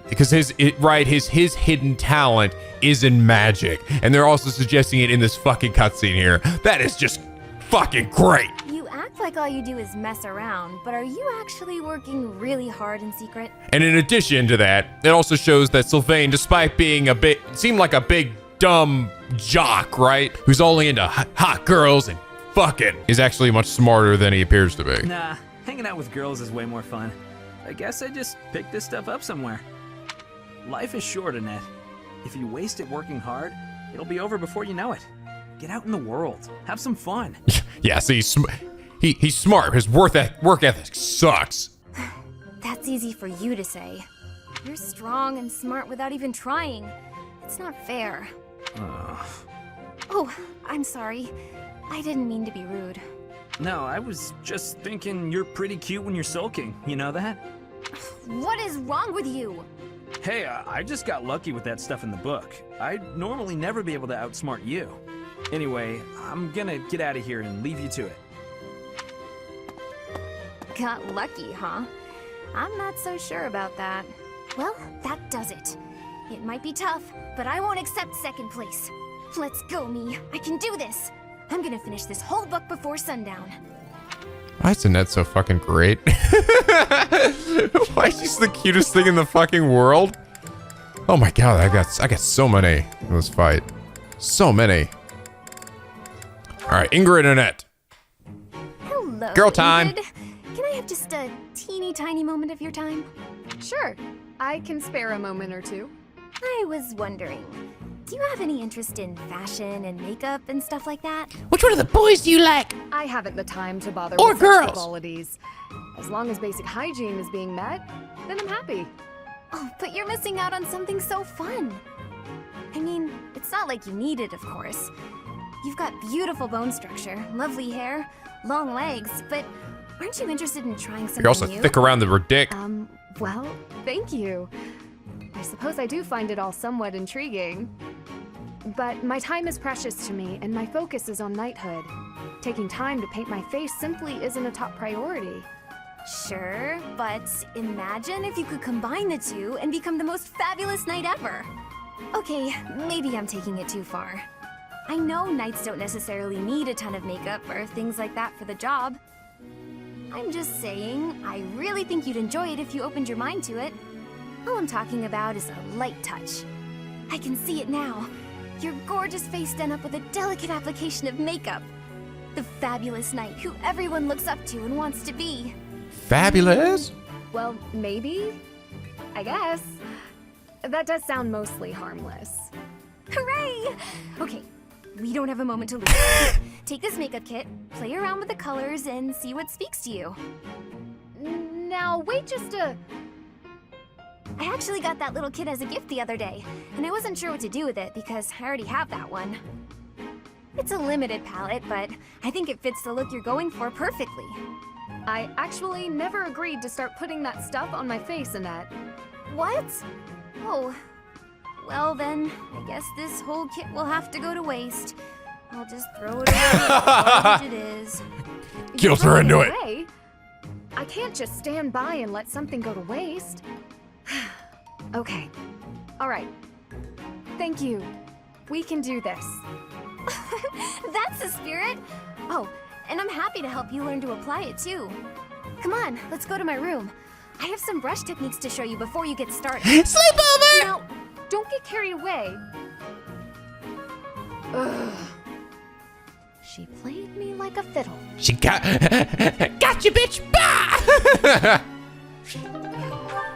Because his hidden talent is in magic, and they're also suggesting it in this fucking cutscene here. That is just fucking great. You act like all you do is mess around, but are you actually working really hard in secret? And in addition to that, it also shows that Sylvain, despite being seemed like a big dumb jock, right? Who's only into hot girls and fucking, is actually much smarter than he appears to be. Nah, hanging out with girls is way more fun. I guess I just picked this stuff up somewhere. Life is short, Annette. If you waste it working hard, it'll be over before you know it. Get out in the world. Have some fun. Yeah, see, he's smart. His work ethic sucks. That's easy for you to say. You're strong and smart without even trying. It's not fair. Oh, I'm sorry. I didn't mean to be rude. No, I was just thinking you're pretty cute when you're sulking. You know that? What is wrong with you? Hey, I just got lucky with that stuff in the book. I'd normally never be able to outsmart you. Anyway, I'm gonna get out of here and leave you to it. Got lucky, huh? I'm not so sure about that. Well, that does it. It might be tough, but I won't accept second place. Let's go, me. I can do this. I'm gonna finish this whole book before sundown. Why is Annette so fucking great? Why is she the cutest thing in the fucking world? Oh my god, I got so many in this fight. So many. Alright, Ingrid and Annette. Hello, Girl time. Ingrid. Can I have just a teeny tiny moment of your time? Sure. I can spare a moment or two. I was wondering, do you have any interest in fashion and makeup and stuff like that? Which one of the boys do you like? I haven't the time to bother Or with girls. such frivolities. As long as basic hygiene is being met, then I'm happy. Oh, but you're missing out on something so fun. I mean, it's not like you need it, of course. You've got beautiful bone structure, lovely hair, long legs, but aren't you interested in trying something You're also new? thick around the dick. Well, thank you. I suppose I do find it all somewhat intriguing. But my time is precious to me, and my focus is on knighthood. Taking time to paint my face simply isn't a top priority. Sure, but imagine if you could combine the two and become the most fabulous knight ever. Okay, maybe I'm taking it too far. I know knights don't necessarily need a ton of makeup or things like that for the job. I'm just saying, I really think you'd enjoy it if you opened your mind to it. All I'm talking about is a light touch. I can see it now. Your gorgeous face done up with a delicate application of makeup. The fabulous knight who everyone looks up to and wants to be. Fabulous? Well, maybe? I guess. That does sound mostly harmless. Hooray! Okay, we don't have a moment to lose. Take this makeup kit, play around with the colors, and see what speaks to you. Now, wait just a... I actually got that little kit as a gift the other day, and I wasn't sure what to do with it because I already have that one. It's a limited palette, but I think it fits the look you're going for perfectly. I actually never agreed to start putting that stuff on my face, Annette. What? Oh. Well then, I guess this whole kit will have to go to waste. I'll just throw it away as it is. Guilt her into it. Away? I can't just stand by and let something go to waste. Okay. Alright. Thank you. We can do this. That's the spirit! Oh, and I'm happy to help you learn to apply it too. Come on, let's go to my room. I have some brush techniques to show you before you get started. Sleepover! Now, don't get carried away. Ugh. She played me like a fiddle. She got you, bitch! Bah!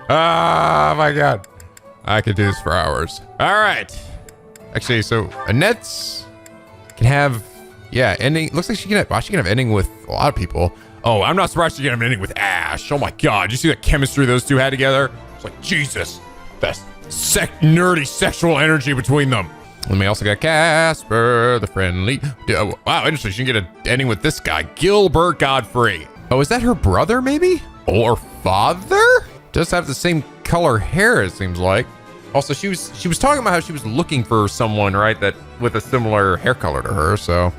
Ah, my god. I could do this for hours. All right. Actually, so Annette's can have, yeah, ending. Looks like she can have ending with a lot of people. Oh, I'm not surprised she can have an ending with Ash. Oh my god. You see the chemistry those two had together? It's like, Jesus. That's nerdy sexual energy between them. And we also got Casper, the friendly. Wow, interesting. She can get an ending with this guy, Gilbert Godfrey. Oh, is that her brother, maybe? Or father? Does have the same color hair, it seems like. Also, she was talking about how she was looking for someone, right, that with a similar hair color to her, so.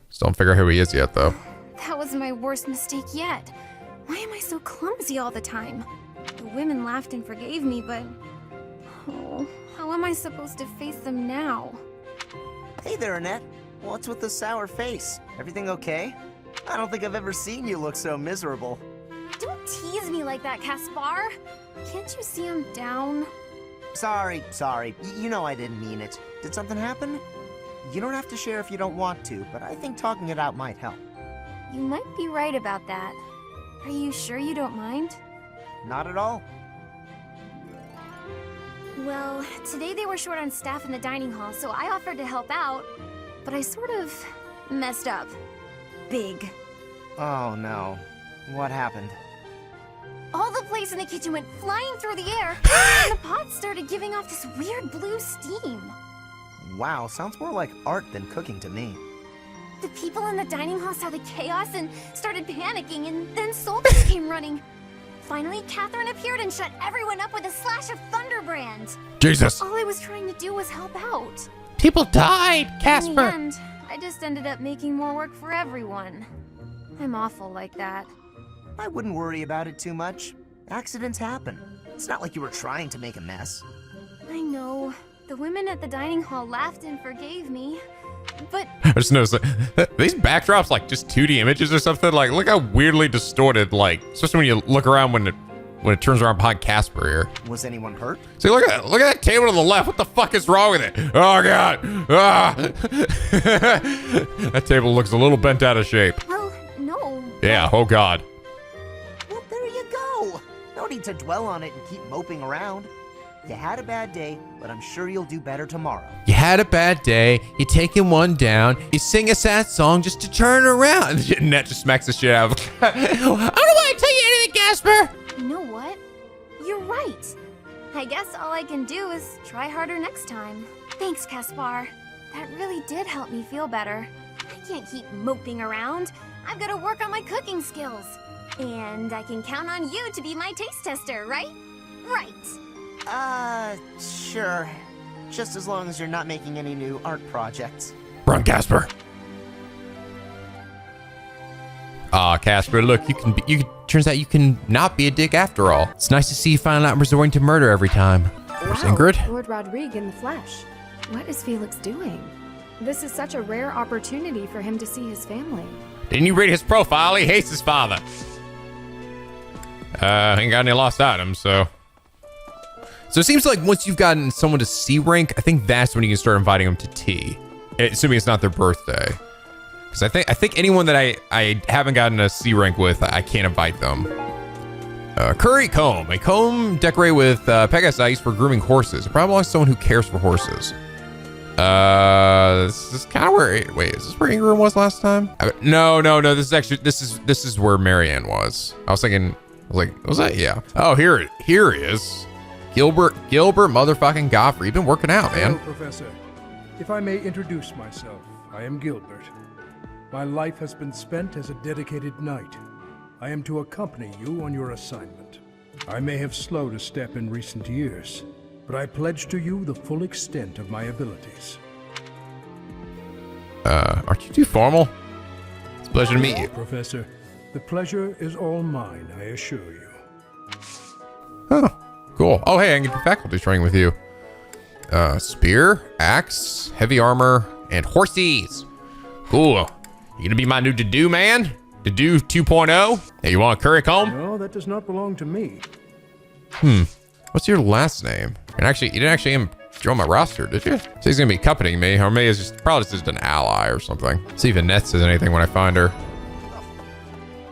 Still don't figure out who he is yet, though. That was my worst mistake yet. Why am I so clumsy all the time? The women laughed and forgave me, but... Oh, how am I supposed to face them now? Hey there, Annette. What's with the sour face? Everything okay? I don't think I've ever seen you look so miserable. Don't tease me like that, Caspar. Can't you see I'm down? Sorry. You know I didn't mean it. Did something happen? You don't have to share if you don't want to, but I think talking it out might help. You might be right about that. Are you sure you don't mind? Not at all. Well, today they were short on staff in the dining hall, so I offered to help out, but I sort of messed up. Big. Oh no. What happened? All the plates in the kitchen went flying through the air, and the pots started giving off this weird blue steam. Wow, sounds more like art than cooking to me. The people in the dining hall saw the chaos and started panicking, and then soldiers came running. Finally, Catherine appeared and shut everyone up with a slash of Thunderbrand. Jesus! All I was trying to do was help out. People died, Casper! In the end, I just ended up making more work for everyone. I'm awful like that. I wouldn't worry about it too much. Accidents happen. It's not like you were trying to make a mess. I know. The women at the dining hall laughed and forgave me. But I just noticed these backdrops, like just 2D images or something. Like, look how weirdly distorted, like, especially when you look around when it turns around behind Casper here. Was anyone hurt? See, look at that table to the left. What the fuck is wrong with it? Oh god! Ah! That table looks a little bent out of shape. well, no. Yeah. Oh god. Well, there you go. No need to dwell on it and keep moping around. You had a bad day, but I'm sure you'll do better tomorrow. You had a bad day, you taking one down, you sing a sad song just to turn around. And Annette just smacks the shit out of him. I don't want to tell you anything, Casper. You know what? You're right. I guess all I can do is try harder next time. Thanks, Caspar. That really did help me feel better. I can't keep moping around. I've got to work on my cooking skills. And I can count on you to be my taste tester, right? Right. Sure. Just as long as you're not making any new art projects. Run, Casper. Casper, look, turns out you can not be a dick after all. It's nice to see you finally not resorting to murder every time. There's Ingrid. Lord Rodrigue in the flesh. What is Felix doing? This is such a rare opportunity for him to see his family. Didn't you read his profile? He hates his father. Ain't got any lost items, so. So it seems like once you've gotten someone to C rank, I think that's when you can start inviting them to T. Assuming it's not their birthday. Because I think anyone that I haven't gotten a C rank with, I can't invite them. Curry comb. A comb decorated with pegasi for grooming horses. It probably belongs to someone who cares for horses. This is kind of where, wait, is this where Ingram was last time? No, this is where Marianne was. I was thinking, was that? Yeah. Oh, here he is. Gilbert motherfucking Godfrey. You've been working out, man. Hello, Professor. If I may introduce myself, I am Gilbert. My life has been spent as a dedicated knight. I am to accompany you on your assignment. I may have slowed a step in recent years, but I pledge to you the full extent of my abilities. Aren't you too formal? It's a pleasure to meet you. Professor, the pleasure is all mine, I assure you. Oh, cool. Oh, hey, I can get the faculty training with you. Spear, axe, heavy armor, and horsies. Cool. You gonna be my new to-do man? To-do 2.0? Hey, you want a curry comb? No, that does not belong to me. What's your last name? And actually, you didn't actually join my roster, did you? So he's gonna be accompanying me, or maybe it's probably just an ally or something. See if Annette says anything when I find her.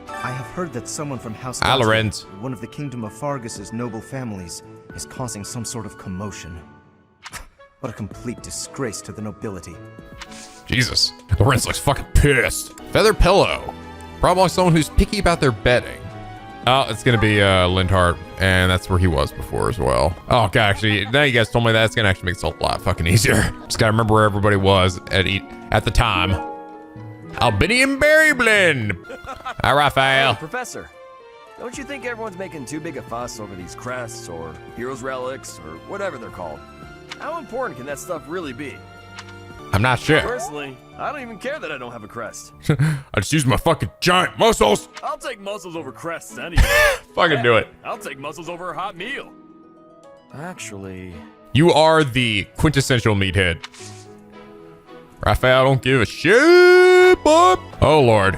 I have heard that someone from House Lorenz, one of the Kingdom of Fargus's noble families, is causing some sort of commotion. What a complete disgrace to the nobility. Jesus, Lorenz looks fucking pissed. Feather pillow. Probably someone who's picky about their bedding. Oh, it's gonna be Lindhart, and that's where he was before as well. Oh god, actually, now you guys told me that, it's gonna actually make it a lot fucking easier. Just gotta remember where everybody was at the time. Albinium Berry Blend. Hi, Raphael. Hey, Professor, don't you think everyone's making too big a fuss over these crests or heroes relics or whatever they're called? How important can that stuff really be? I'm not sure. Personally, I don't even care that I don't have a crest. I just use my fucking giant muscles. I'll take muscles over crests anyway. Fucking do it. I'll take muscles over a hot meal. Actually, you are the quintessential meathead. Raphael, don't give a shit, bub. Oh, Lord.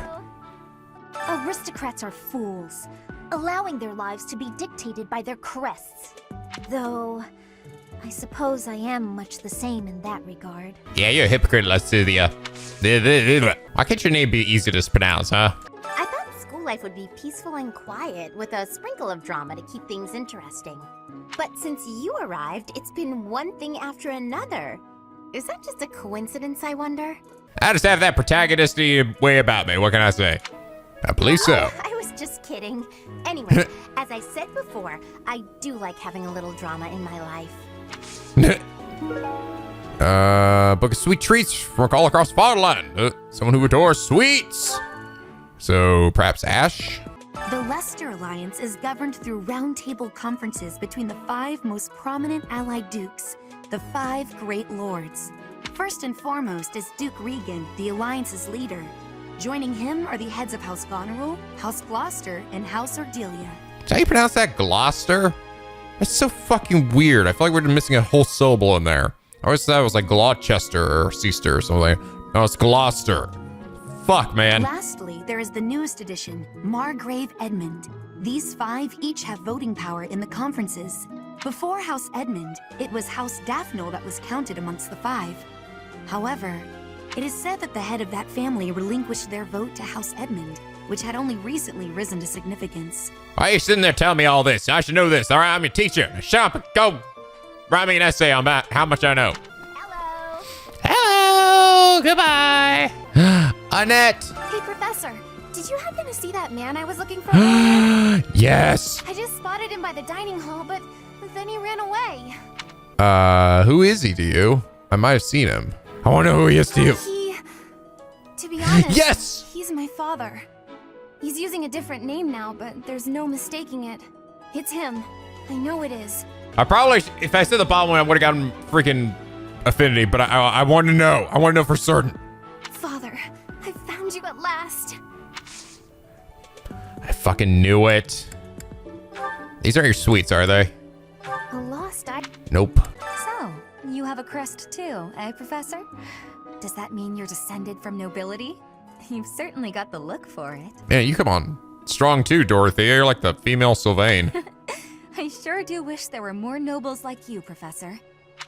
Aristocrats are fools, allowing their lives to be dictated by their crests. Though, I suppose I am much the same in that regard. Yeah, you're a hypocrite, Lascilia. Why can't your name be easy to pronounce, huh? I thought school life would be peaceful and quiet, with a sprinkle of drama to keep things interesting. But since you arrived, it's been one thing after another. Is that just a coincidence, I wonder? I just have that protagonisty way about me. What can I say? I believe so. Oh, I was just kidding. Anyway, as I said before, I do like having a little drama in my life. Book of sweet treats from all across Fódlan. Someone who adores sweets. So perhaps Ash? The Leicester Alliance is governed through round-table conferences between the 5 most prominent allied dukes, the 5 great lords. First and foremost is Duke Regan, the Alliance's leader. Joining him are the heads of House Goneril, House Gloucester, and House Ordelia. Is that how you pronounce that? Gloucester? That's so fucking weird. I feel like we're missing a whole syllable in there. I always thought it was like Gloucester or Seaster or something. No, it's Gloucester. Fuck, man. Lastly, there is the newest addition, Margrave Edmund. These 5 each have voting power in the conferences. Before House Edmund, it was House Daphno that was counted amongst the 5. However, it is said that the head of that family relinquished their vote to House Edmund, which had only recently risen to significance. Why are you sitting there telling me all this? I should know this. All right, I'm your teacher. Shut up and go write me an essay on how much I know. Hello, goodbye. Annette. Hey, Professor, did you happen to see that man I was looking for? Yes. I just spotted him by the dining hall, but then he ran away. Who is he to you? I might have seen him. I want to know who he is to you. To be honest, yes! He's my father. He's using a different name now, but there's no mistaking it. It's him. I know it is. I probably, if I said the bottom one, I would have gotten freaking affinity, but I want to know. I want to know for certain. Father, I found you at last. I fucking knew it. These aren't your sweets, are they? A lost eye. Nope. So, you have a crest too, eh, Professor? Does that mean you're descended from nobility? You've certainly got the look for it. Yeah, you come on. Strong too, Dorothy. You're like the female Sylvain. I sure do wish there were more nobles like you, Professor.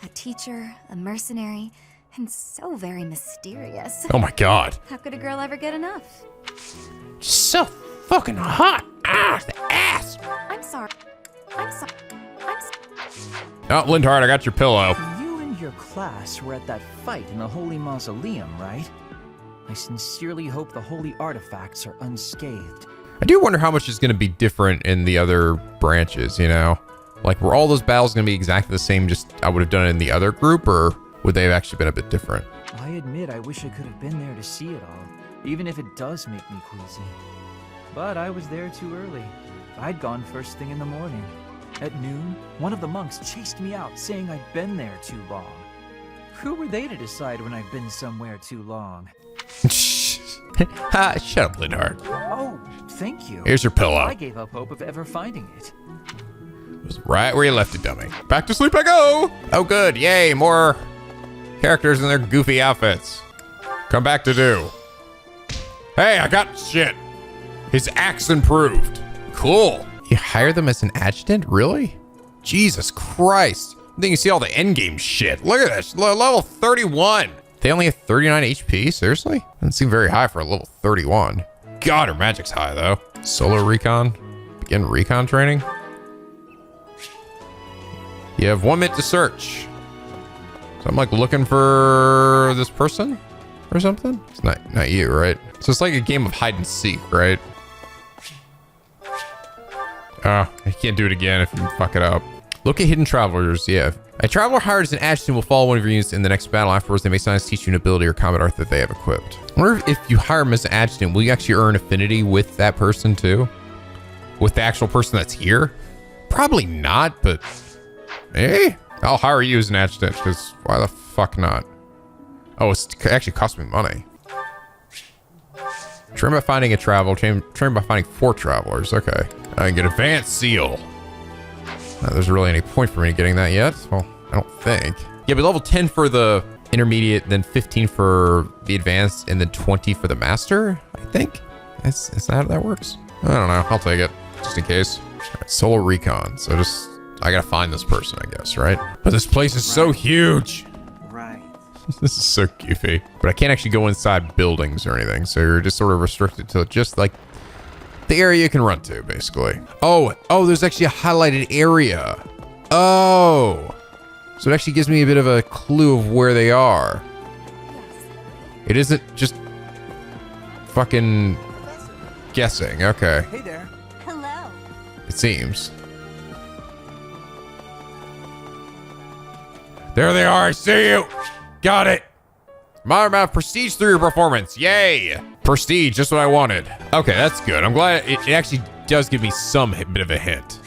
A teacher, a mercenary, and so very mysterious. Oh my god. How could a girl ever get enough? So fucking hot. The ass. I'm sorry. Oh, Lindhart, I got your pillow. You and your class were at that fight in the Holy Mausoleum, right? I sincerely hope the holy artifacts are unscathed. I do wonder how much is going to be different in the other branches, you know? Like, were all those battles going to be exactly the same, just I would have done it in the other group, or would they have actually been a bit different? I admit I wish I could have been there to see it all, even if it does make me queasy. But I was there too early. I'd gone first thing in the morning. At noon, one of the monks chased me out, saying I'd been there too long. Who were they to decide when I've been somewhere too long? Shut up, Lindhart. Oh, thank you. Here's your pillow. I gave up hope of ever finding it. It was right where you left it, dummy. Back to sleep I go! Oh, good. Yay, more characters in their goofy outfits. Come back to do. Hey, I got shit. His axe improved. Cool. You hire them as an adjutant? Really? Jesus Christ. Then you see all the endgame shit. Look at this. Level 31. They only have 39 HP? Seriously? Doesn't seem very high for a level 31. God, her magic's high, though. Solar recon. Begin recon training. You have 1 minute to search. So I'm like looking for this person or something? It's not you, right? So it's like a game of hide and seek, right? I can't do it again if you fuck it up. Look at hidden travelers. Yeah. A traveler hired as an adjutant will follow one of your units in the next battle. Afterwards, they may sometimes teach you an ability or combat art that they have equipped. I wonder if you hire them as an adjutant, will you actually earn affinity with that person too? With the actual person that's here? Probably not, but hey, I'll hire you as an adjutant because why the fuck not? Oh, it actually cost me money. Train by finding a travel. Train by finding 4 travelers. Okay. I can get advanced seal. There's really any point for me getting that yet. Well, I don't think. Yeah, but level 10 for the intermediate, then 15 for the advanced, and then 20 for the master, I think. Is that how that works? I don't know. I'll take it, just in case. All right, solar recon. So I gotta find this person, I guess, right? But this place is so huge. Right. This is so goofy. But I can't actually go inside buildings or anything, so you're just sort of restricted to just like the area you can run to, basically. Oh, there's actually a highlighted area. Oh, so it actually gives me a bit of a clue of where they are. It isn't just fucking guessing. Okay. Hey there. Hello. It seems. There they are. I see you. Got it. Minor amount of prestige through your performance. Yay. Prestige, just what I wanted. Okay, that's good. I'm glad it actually does give me some bit of a hint.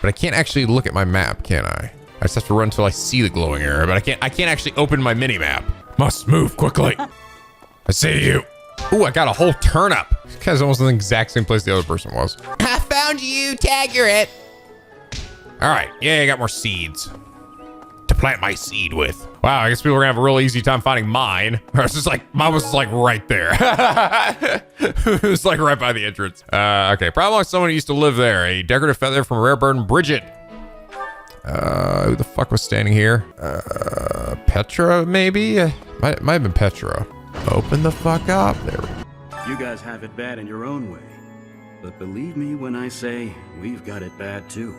But I can't actually look at my map, can I? I just have to run until I see the glowing area, but I can't actually open my mini map. Must move quickly. I see you. Ooh, I got a whole turnip. This guy's almost in the exact same place the other person was. I found you, Tagger it. All right, yeah, I got more seeds to plant my seed with. Wow, I guess people are gonna have a real easy time finding mine. It's just like, mine was like right there. It was like right by the entrance. Okay, probably like someone who used to live there. A decorative feather from Rare Bird and Bridget. Who the fuck was standing here? Petra, maybe? Might have been Petra. Open the fuck up. There we go. You guys have it bad in your own way. But believe me when I say, we've got it bad too.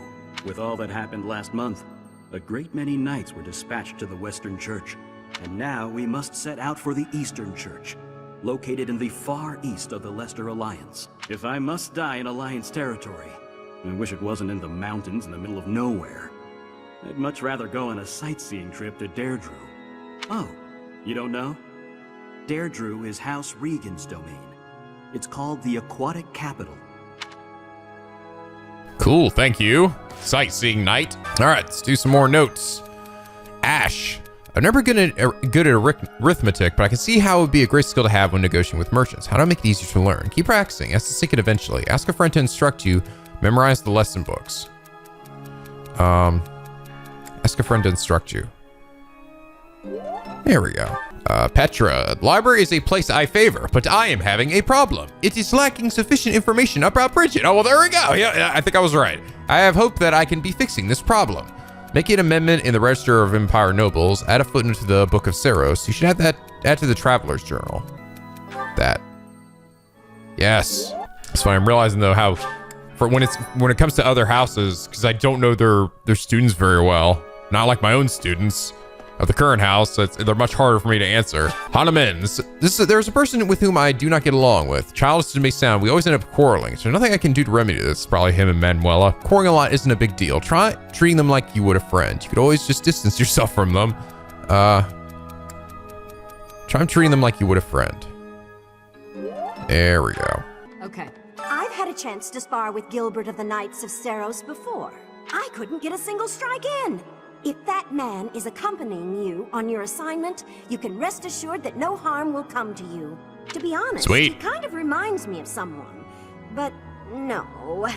With all that happened last month, a great many knights were dispatched to the Western Church. And now we must set out for the Eastern Church, located in the far east of the Leicester Alliance. If I must die in Alliance territory, I wish it wasn't in the mountains in the middle of nowhere. I'd much rather go on a sightseeing trip to Deirdre. Oh, you don't know? Deirdre is House Regan's domain. It's called the Aquatic Capital. Cool, thank you. Sightseeing night. All right, let's do some more notes. Ash. I'm never good at arithmetic, but I can see how it would be a great skill to have when negotiating with merchants. How do I make it easier to learn? Keep practicing. Ask to sink it eventually. Ask a friend to instruct you. Memorize the lesson books. Ask a friend to instruct you. There we go. Petra, the library is a place I favor, but I am having a problem. It is lacking sufficient information about Bridget. Oh, well, there we go. Yeah, I think I was right. I have hope that I can be fixing this problem. Make an amendment in the Register of Empire Nobles. Add a footnote to the Book of Seros. You should add to the Traveler's Journal. That. Yes. That's why I'm realizing though how, when it comes to other houses, because I don't know their students very well. Not like my own students of the current house, so they're much harder for me to answer. Hanamins. There's a person with whom I do not get along with. Childish as it may sound, we always end up quarreling. So nothing I can do to remedy this. Probably him and Manuela. Quarreling a lot isn't a big deal. Try treating them like you would a friend. You could always just distance yourself from them. Try treating them like you would a friend. There we go. Okay. I've had a chance to spar with Gilbert of the Knights of Seros before. I couldn't get a single strike in. If that man is accompanying you on your assignment, you can rest assured that no harm will come to you. To be honest, Sweet. he kind of reminds me of someone. But no,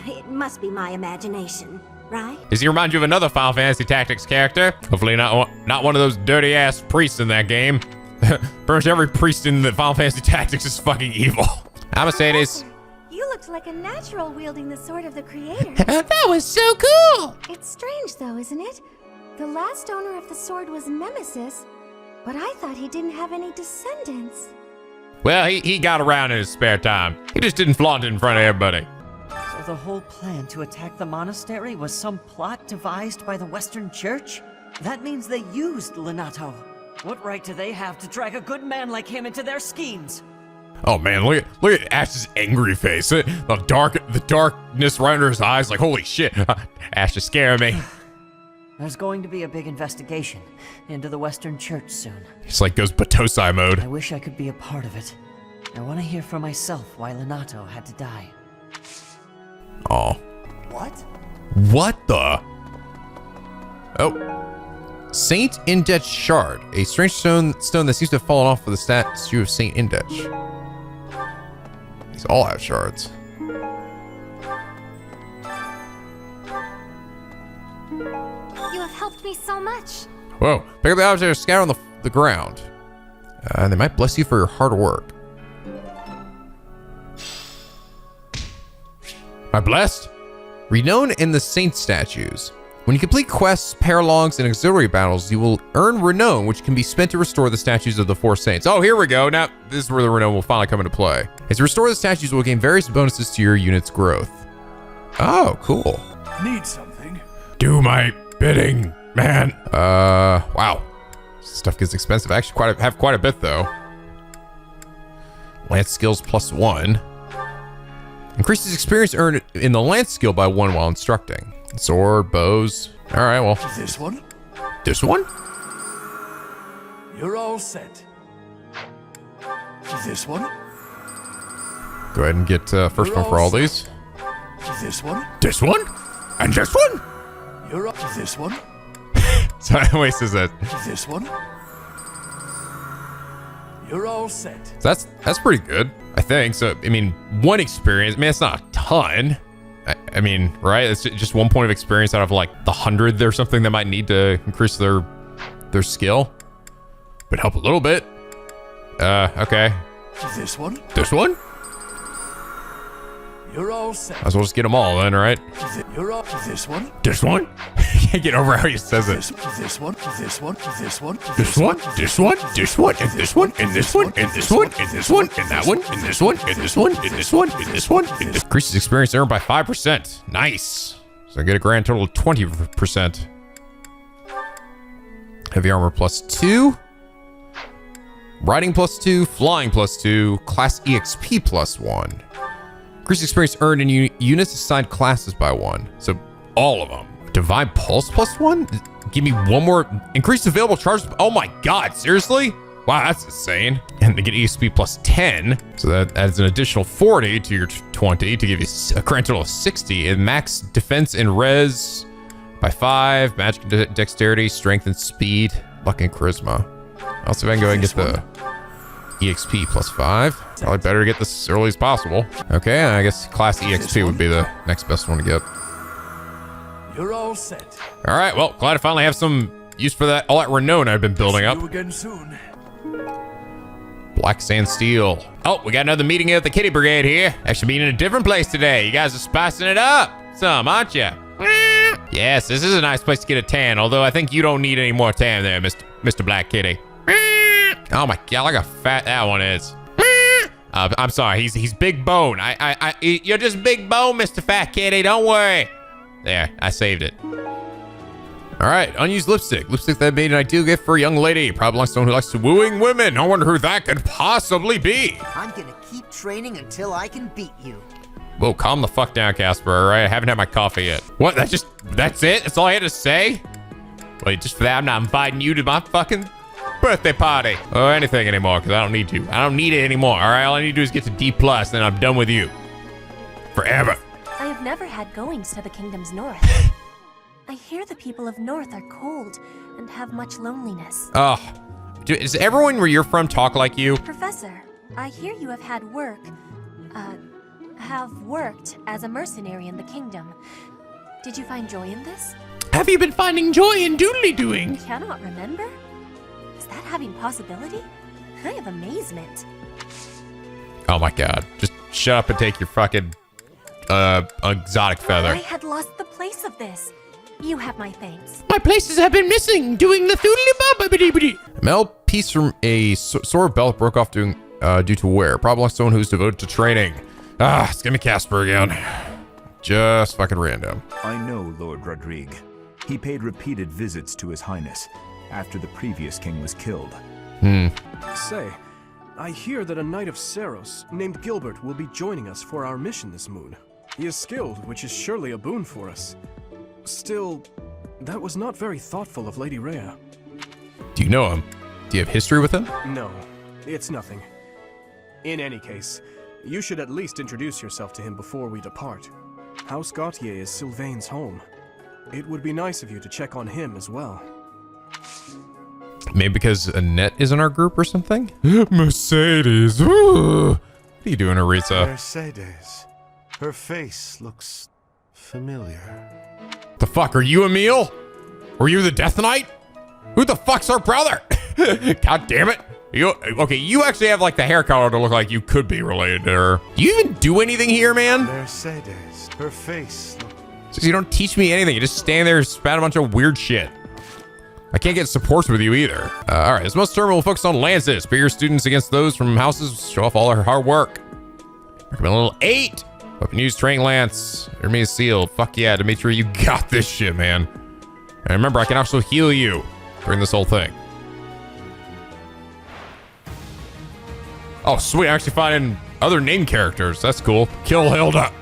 it must be my imagination, right? Does he remind you of another Final Fantasy Tactics character? Hopefully not one of those dirty ass priests in that game. Pretty much every priest in the Final Fantasy Tactics is fucking evil. I'm Mercedes. You looked like a natural wielding the sword of the creator. That was so cool! It's strange though, isn't it? The last owner of the sword was Nemesis, but I thought he didn't have any descendants. Well, he got around in his spare time. He just didn't flaunt it in front of everybody. So the whole plan to attack the monastery was some plot devised by the Western Church? That means they used Lenato. What right do they have to drag a good man like him into their schemes? Oh man, look at Ash's angry face. The darkness right under his eyes, like holy shit. Ash is scaring me. There's going to be a big investigation into the Western Church soon. He's like goes Batosai mode. I wish I could be a part of it. I want to hear for myself why Lenato had to die. Oh. What? What the? Oh. Saint Indech Shard. A strange stone that seems to have fallen off of the statue of Saint Indech. These all have shards. You have helped me so much. Whoa. Pick up the objects that are scattered on the ground. And they might bless you for your hard work. Am I blessed? Renown in the saint statues. When you complete quests, paralogs, and auxiliary battles, you will earn renown, which can be spent to restore the statues of the four saints. Oh, here we go. Now, this is where the renown will finally come into play. As you restore the statues, will gain various bonuses to your unit's growth. Oh, cool. Need something? Do my bidding, man. Wow. Stuff gets expensive. I actually have quite a bit, though. Lance skills +1. Increases experience earned in the lance skill by 1 while instructing. Sword, bows. All right, well. This one? This one? You're all set. This one? Go ahead and get first one for all these. This one? This one? And this one? You're all this one? Sorry, wait, says that. This one? You're all set. So that's pretty good, I think. So, I mean, one experience. I mean, it's not a ton. I mean, right? It's just 1 point of experience out of like the 100 or something that might need to increase their skill. But help a little bit. Okay. This one? This one? You're all set. Might as well just get them all then, right? You're all this one? This one? Can't get over how he says it. This one, this one, this one, this one, this one, this one, and this one, and this one, and this one, and this one, and that one, and this one, and this one, and this one, and this one, and this. Increases experience earned by 5%. Nice. So I get a grand total of 20%. Heavy armor +2. Riding +2. Flying +2. Class EXP +1. Increased experience earned in units assigned classes by 1. So all of them. Divine Pulse +1? Give me one more. Increased available charges. Oh my God, seriously? Wow, that's insane. And they get EXP +10. So that adds an additional 40 to your 20 to give you a grand total of 60. And max defense and res by 5. Magic dexterity, strength and speed, luck and charisma. I'll see if I can go ahead and get the EXP +5. Probably better to get this as early as possible. Okay, I guess class EXP would be the next best one to get. You're all set. All right, well, glad to finally have some use for all that renown I've been building up. See you again soon. Black Sand Steel. Oh, we got another meeting at the Kitty Brigade here. Actually being in a different place today. You guys are spicing it up some, aren't you? Yes, this is a nice place to get a tan, although I think you don't need any more tan there, Mr. Black Kitty. Oh my God, look how fat that one is. I'm sorry, he's big bone. You're just big bone, Mr. Fat Kitty, don't worry. There, I saved it. All right, unused lipstick. Lipstick that made an ideal gift for a young lady. Probably belongs to someone who likes to wooing women. I wonder who that could possibly be. I'm gonna keep training until I can beat you. Whoa, calm the fuck down, Casper, all right? I haven't had my coffee yet. What, that's it? That's all I had to say? Wait, just for that, I'm not inviting you to my fucking birthday party or anything anymore, because I don't need to. I don't need it anymore, all right? All I need to do is get to D+, then I'm done with you. Forever. I have never had goings to the kingdom's north. I hear the people of North are cold and have much loneliness. Oh, does everyone where you're from talk like you? Professor, I hear you have worked as a mercenary in the kingdom. Did you find joy in this? Have you been finding joy in doodly-doing? Cannot remember? Is that having possibility? I have amazement. Oh my God, just shut up and take your fucking exotic feather. I had lost the place of this. You have my thanks. My places have been missing, doing the thoodly-bop-a-biddy-biddy. Metal piece from a sword belt broke off due to wear. Probably someone who's devoted to training. It's gonna be Casper again. Just fucking random. I know Lord Rodrigue. He paid repeated visits to His Highness after the previous king was killed. Say, I hear that a knight of Seros named Gilbert will be joining us for our mission this moon. He is skilled, which is surely a boon for us. Still, that was not very thoughtful of Lady Rhea. Do you know him? Do you have history with him? No, it's nothing. In any case, you should at least introduce yourself to him before we depart. House Gautier is Sylvain's home. It would be nice of you to check on him as well. Maybe because Annette is in our group or something? Mercedes. Ooh. What are you doing, Aretha? Mercedes. Her face looks familiar. The fuck, are you Emil? Were you the Death Knight? Who the fuck's our brother? God damn it. Okay, you actually have like the hair color to look like you could be related to her. Do you even do anything here, man? Mercedes. Her face looks... So you don't teach me anything. You just stand there and spout a bunch of weird shit. I can't get supports with you either. All right, this most term will focus on lances. Peer your students against those from houses. Show off all their hard work. Recommend a little 8. Weapon use train lance. Enemy is sealed. Fuck yeah, Dimitri, you got this shit, man. And remember, I can also heal you during this whole thing. Oh, sweet. I'm actually finding other name characters. That's cool. Kill Hilda.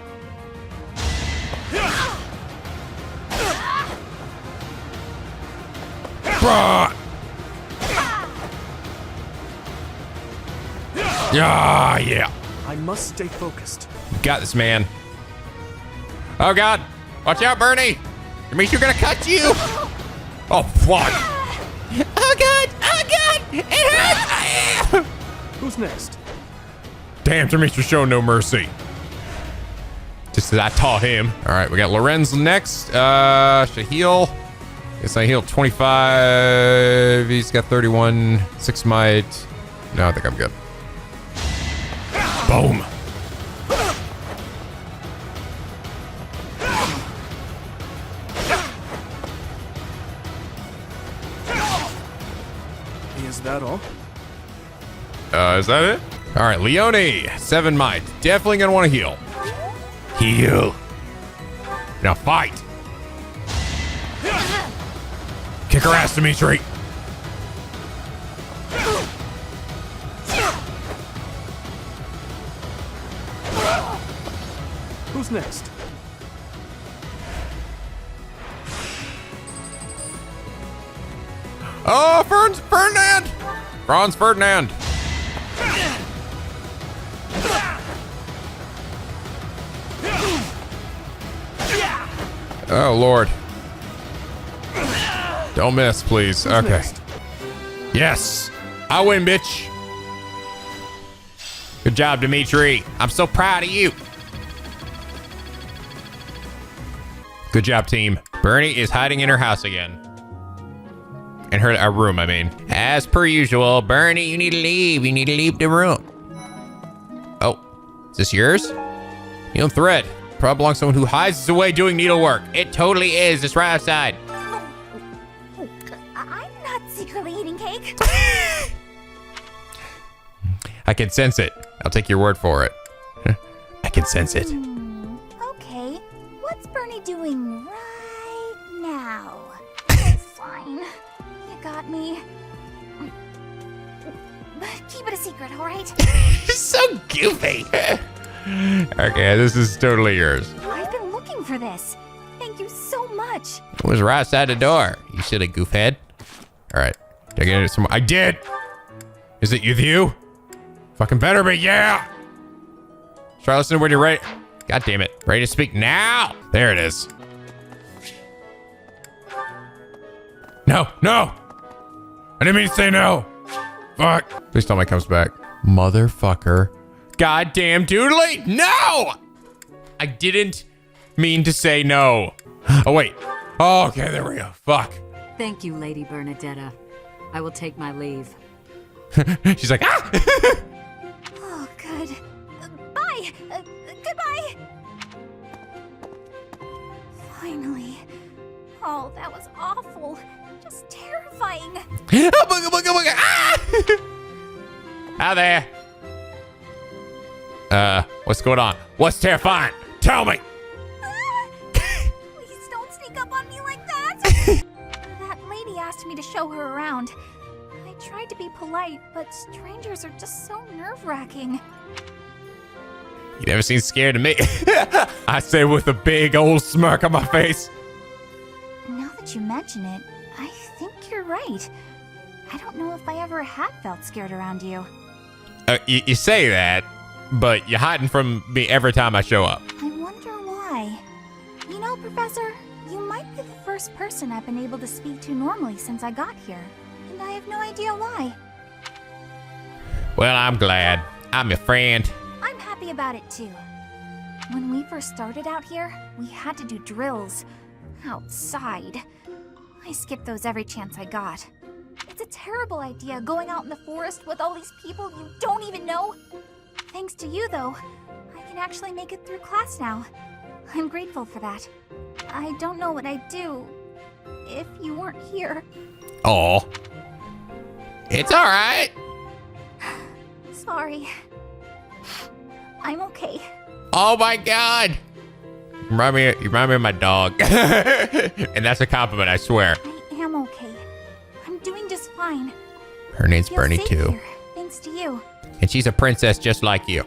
Yeah. I must stay focused. You got this, man. Oh, God. Watch out, Bernie. Demetrius gonna cut you. Oh, fuck. Oh, God. Oh, God. It hurts. next? Damn, Demetrius showed no mercy. Just as I taught him. All right, we got Lorenz next. Should heal. Guess I healed 25. He's got 31. 6 might. No, I think I'm good. Boom. Is that all? Is that it? All right, Leone, 7 might. Definitely gonna want to heal. Heal. Now fight. Kick her ass, Dimitri. Who's next? Oh, Ferdinand! Franz Ferdinand. Oh, Lord. Don't miss, please. Who's okay. Next? Yes. I win, bitch. Good job, Dimitri. I'm so proud of you. Good job, team. Bernie is hiding in her house again. In her room, I mean. As per usual, Bernie, you need to leave. You need to leave the room. Oh, is this yours? Needle thread. Probably belongs to someone who hides away doing needlework. It totally is. It's right outside. I'm not secretly eating cake. I can sense it. I'll take your word for it. I can sense it. Okay, what's Bernie doing right now? Oh, fine, you got me. But keep it a secret, all right? So goofy. Okay, this is totally yours. I've been looking for this. Thank you so much. It was right outside the door. You silly goofhead. All right. Did I get it some? I did. Is it with you? Fucking better be, yeah. Try listening when you're ready. God damn it. Ready to speak now? There it is. No, no. I didn't mean to say no. Fuck. Please tell me it comes back. Motherfucker. Goddamn doodly. No. I didn't mean to say no. Oh, wait. Oh, okay, there we go. Fuck. Thank you, Lady Bernadetta. I will take my leave. She's like, ah! Oh, good. Bye. Goodbye. Finally. Oh, that was awful. Just terrifying. Hi there. What's going on? What's terrifying? Tell me. Please don't sneak up on me like that. That lady asked me to show her around. I tried to be polite, but strangers are just so nerve-wracking. You never seem scared of me. I say with a big old smirk on my face. Now that you mention it, I think you're right. I don't know if I ever had felt scared around you. You say that, but you're hiding from me every time I show up. I wonder why. You know, Professor, you might be the first person I've been able to speak to normally since I got here. And I have no idea why. Well, I'm glad. I'm your friend. I'm happy about it too. When we first started out here, we had to do drills. Outside. I skipped those every chance I got. It's a terrible idea going out in the forest with all these people you don't even know. Thanks to you, though, I can actually make it through class now. I'm grateful for that. I don't know what I'd do if you weren't here. Oh. It's all right. Sorry. I'm okay. Oh my God. You remind me of my dog. And that's a compliment, I swear. I am okay. I'm doing just fine. Her name's Feel Bernie, safe too. here, thanks to you. And she's a princess just like you.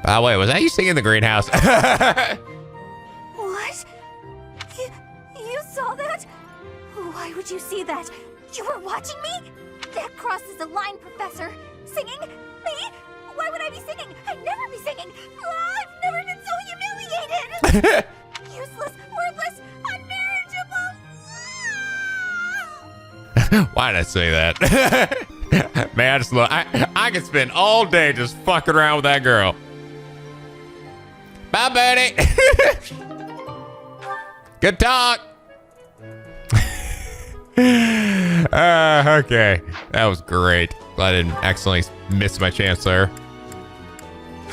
By the way, was that you singing in the greenhouse? What? You saw that? Why would you see that? You were watching me? That crosses the line, Professor. Singing? Me? Why would I be singing? I'd never be singing. Oh, I've never been so humiliated. Useless, worthless, unmarriageable. Why did I say that? Man, I just look. I could spend all day just fucking around with that girl. Bye, buddy. Good talk. Okay, that was great. Glad I didn't accidentally miss my chance there.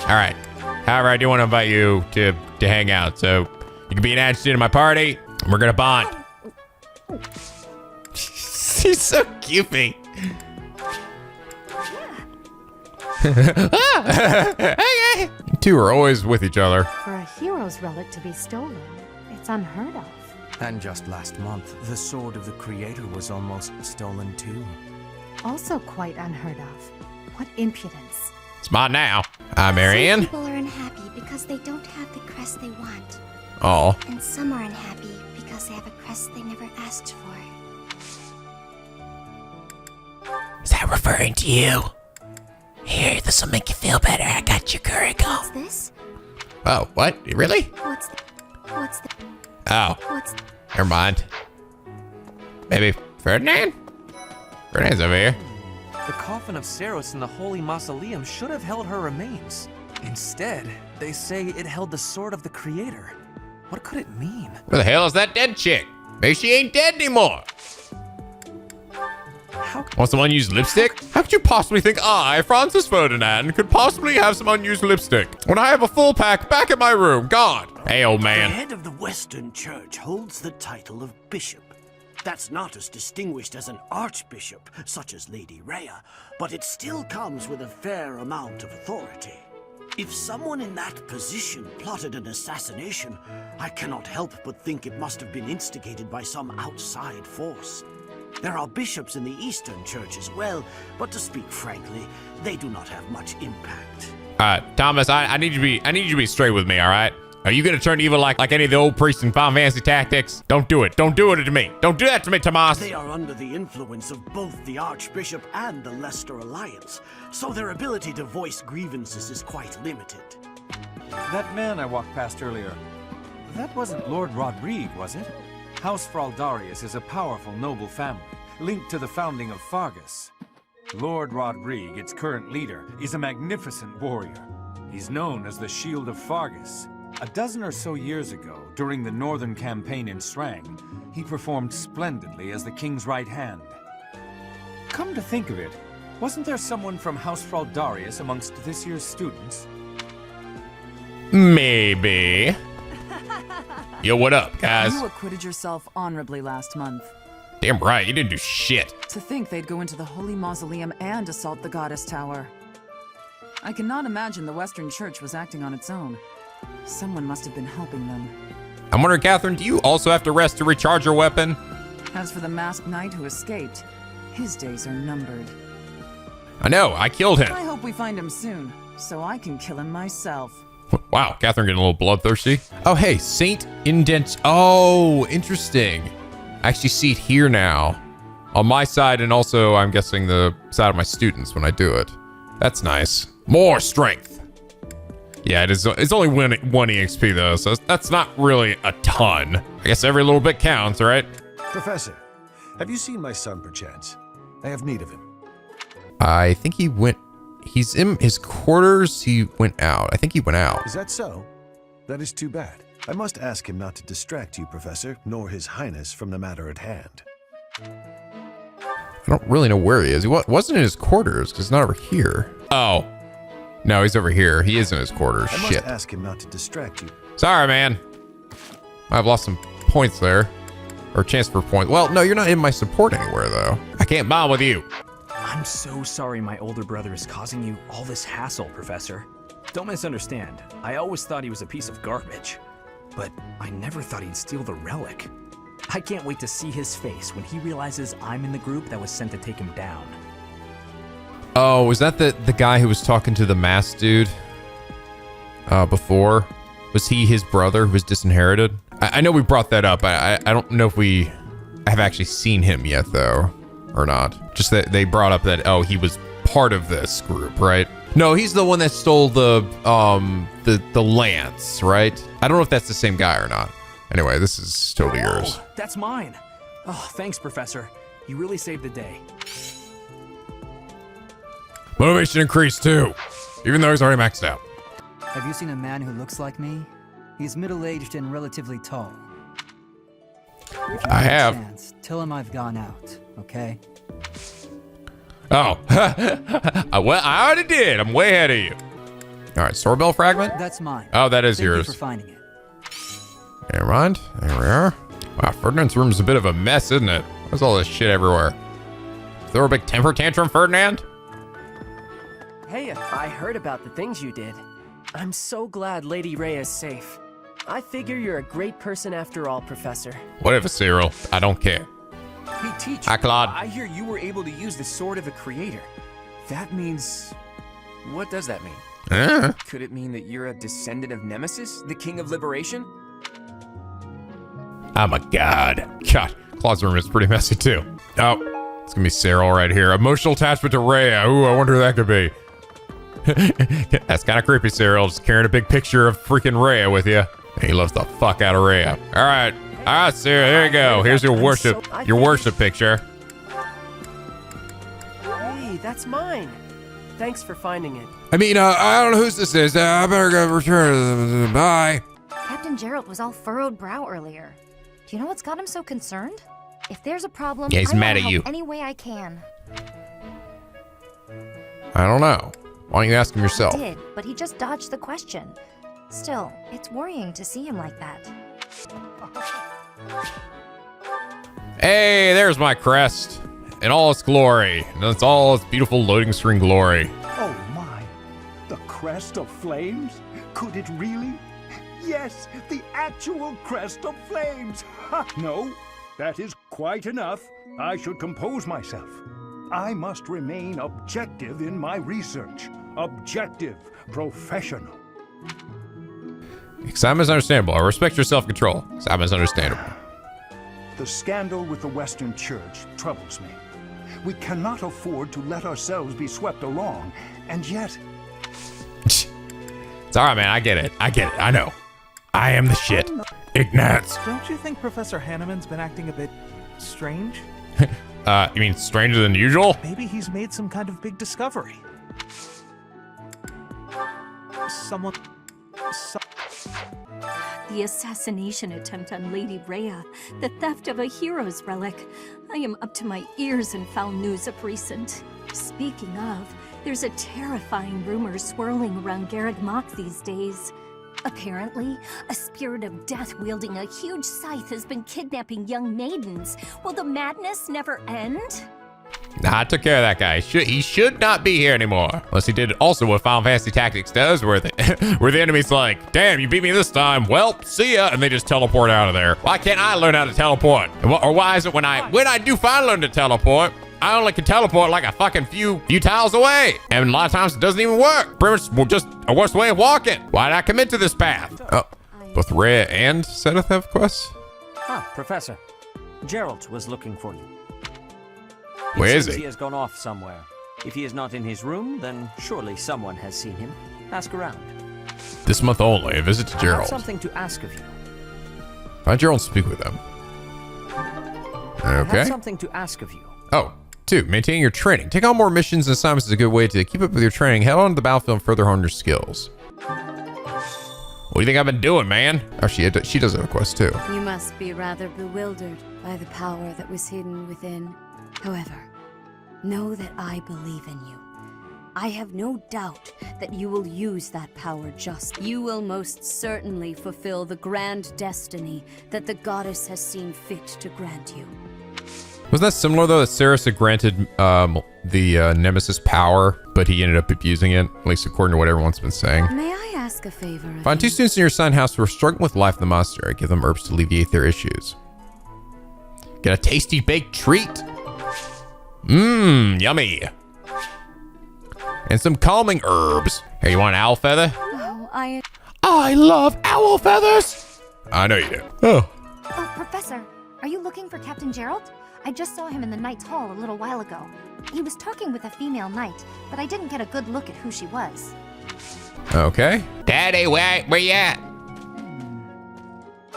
All right. However, I do want to invite you to hang out, so you can be an add student in my party. And we're gonna bond. She's so goofy. Okay. You two are always with each other. For a hero's relic to be stolen, it's unheard of. And just last month, the sword of the creator was almost stolen too. Also quite unheard of. What impudence. Smart now. Hi, Marianne. Some people are unhappy because they don't have the crest they want. Oh. And some are unhappy because they have a crest they never asked for. Is that referring to you? Here, this will make you feel better. I got you, Garreg. What's this? Oh, what? Really? What's the... Oh. What's... Never mind. Maybe Ferdinand? Ferdinand's over here. The coffin of Seros in the Holy Mausoleum should have held her remains. Instead, they say it held the sword of the Creator. What could it mean? Where the hell is that dead chick? Maybe she ain't dead anymore. Want some unused lipstick? How could you possibly think I, Francis Ferdinand, could possibly have some unused lipstick when I have a full pack back in my room? God. Hey, old man. The head of the Western Church holds the title of bishop. That's not as distinguished as an archbishop, such as Lady Rhea, but it still comes with a fair amount of authority. If someone in that position plotted an assassination, I cannot help but think it must have been instigated by some outside force. There are bishops in the Eastern Church as well, but to speak frankly, they do not have much impact. Thomas, I need you to be straight with me, all right? Are you gonna turn evil like any of the old priests in Final Fantasy Tactics? Don't do it. Don't do it to me. Don't do that to me, Tomas. They are under the influence of both the Archbishop and the Leicester Alliance, so their ability to voice grievances is quite limited. That man I walked past earlier, that wasn't Lord Rodrigue, was it? House Fraldarius is a powerful noble family, linked to the founding of Fargus. Lord Rodrigue, its current leader, is a magnificent warrior. He's known as the Shield of Fargus. A dozen or so years ago, during the Northern Campaign in Strang, he performed splendidly as the King's right hand. Come to think of it, wasn't there someone from House Fraldarius amongst this year's students? Maybe. Yo, what up, guys? You acquitted yourself honorably last month. Damn right, you didn't do shit. To think they'd go into the Holy Mausoleum and assault the Goddess Tower. I cannot imagine the Western Church was acting on its own. Someone must have been helping them. I'm wondering, Catherine, do you also have to rest to recharge your weapon? As for the masked knight who escaped, his days are numbered. I know, I killed him. I hope we find him soon, so I can kill him myself. Wow, Catherine getting a little bloodthirsty. Oh, hey, Saint Indent. Oh, interesting. I actually see it here now. On my side, and also, I'm guessing, the side of my students when I do it. That's nice. More strength. Yeah, it's only one EXP, though, so that's not really a ton. I guess every little bit counts, right? Professor, have you seen my son, perchance? I have need of him. I think he went... He's in his quarters. He went out. I think he went out. Is that so? That is too bad. I must ask him not to distract you, Professor, nor His Highness from the matter at hand. I don't really know where he is. He wasn't in his quarters, because he's not over here. Oh. No, he's over here. He is in his quarters. I must Shit. ask him not to distract you. Sorry, man. I've lost some points there. Or chance for points. Well, no, you're not in my support anywhere, though. I can't bond with you. I'm so sorry my older brother is causing you all this hassle, Professor. Don't misunderstand. I always thought he was a piece of garbage. But I never thought he'd steal the relic. I can't wait to see his face when he realizes I'm in the group that was sent to take him down. Oh, was that the guy who was talking to the masked dude? Before? Was he his brother who was disinherited? I know we brought that up. I don't know if we have actually seen him yet, though. Or not. Just that they brought up that, oh, he was part of this group, right? No, he's the one that stole the lance, right? I don't know if that's the same guy or not. Anyway, this is totally yours. That's mine. Oh, thanks, Professor. You really saved the day. Motivation increased too, even though he's already maxed out. Have you seen a man who looks like me? He's middle-aged and relatively tall. If you I get a have. chance, tell him I've gone out, okay? Oh, well, I already did. I'm way ahead of you. All right, sword bell fragment? That's mine. Oh, that is Thank you yours. for finding it. Never mind. There we are. Wow, Ferdinand's room is a bit of a mess, isn't it? There's all this shit everywhere. Throw a big temper tantrum, Ferdinand? Hey, I heard about the things you did. I'm so glad Lady Rhea is safe. I figure you're a great person after all, Professor. Whatever, Cyril. I don't care. Hey, teacher. Hi, Claude. I hear you were able to use the sword of a creator. That means... What does that mean? Could it mean that you're a descendant of Nemesis, the king of liberation? I'm a god. God, Claude's room is pretty messy too. Oh, it's gonna be Cyril right here. Emotional attachment to Rhea. Ooh, I wonder who that could be. That's kind of creepy, Cyril. Just carrying a big picture of freaking Rhea with you. And he loves the fuck out of Rhea. All right, Cyril, there you go. Here's your worship picture. Hey, that's mine. Thanks for finding it. I mean, I don't know whose this is. I better go return. Bye. Captain Gerald was all furrowed brow earlier. Do you know what's got him so concerned? If there's a problem, Yeah, he's I mad wanna at you. help any way I can. I don't know. Why don't you ask him I yourself? did, but he just dodged the question. Still, it's worrying to see him like that. Hey, there's my crest in all its glory. And that's all its beautiful loading screen glory. Oh my, the crest of flames? Could it really? Yes, the actual crest of flames! Ha! No, that is quite enough. I should compose myself. I must remain objective in my research. Objective, professional. Excitement is understandable. I respect your self-control. Excitement is understandable. The scandal with the Western Church troubles me. We cannot afford to let ourselves be swept along, and yet... It's all right, man. I get it. I know. I am the shit. Ignatz. Don't you think Professor Hanneman's been acting a bit strange? You mean stranger than usual? Maybe he's made some kind of big discovery. The assassination attempt on Lady Rhea, the theft of a hero's relic. I am up to my ears in foul news of recent. Speaking of, there's a terrifying rumor swirling around Garreg Mach these days. Apparently, a spirit of death wielding a huge scythe has been kidnapping young maidens. Will the madness never end? Nah, I took care of that guy. He should not be here anymore. Unless he did also what Final Fantasy Tactics does, where the enemy's like, damn, you beat me this time. Well, see ya. And they just teleport out of there. Why can't I learn how to teleport? Or why is it when I do finally learn to teleport, I only can teleport like a fucking few tiles away. And a lot of times it doesn't even work. Pretty much just a worse way of walking. Why did I commit to this path? Oh, both Rhea and Zenith have quests? Ah, Professor. Gerald was looking for you. Where is Seems he? He has gone off somewhere. If he is not in his room, then surely someone has seen him. Ask around. This month only, a visit to I have Gerald. something to ask of you. Find Gerald and speak with him. I Okay. have something to ask of you. Oh, 2, maintaining your training. Take on more missions and assignments is a good way to keep up with your training. Head on to the battlefield and further hone your skills. What do you think I've been doing, man? Oh, she does have a quest too. You must be rather bewildered by the power that was hidden within. However, know that I believe in you. I have no doubt that you will use that power justly. You will most certainly fulfill the grand destiny that the goddess has seen fit to grant you. Wasn't that similar though, that Ceres had granted the Nemesis power, but he ended up abusing it, at least according to what everyone's been saying? May I ask a favor of Find 2 students in your assigned house who are struggling with life in the monastery. Give them herbs to alleviate their issues. Get a tasty baked treat. Mmm, yummy. And some calming herbs. Here, you want an owl feather? Oh, I love owl feathers. I know you do. Oh. Oh, Professor, are you looking for Captain Gerald? I just saw him in the Knight's Hall a little while ago. He was talking with a female knight, but I didn't get a good look at who she was. Okay. Daddy, where you at?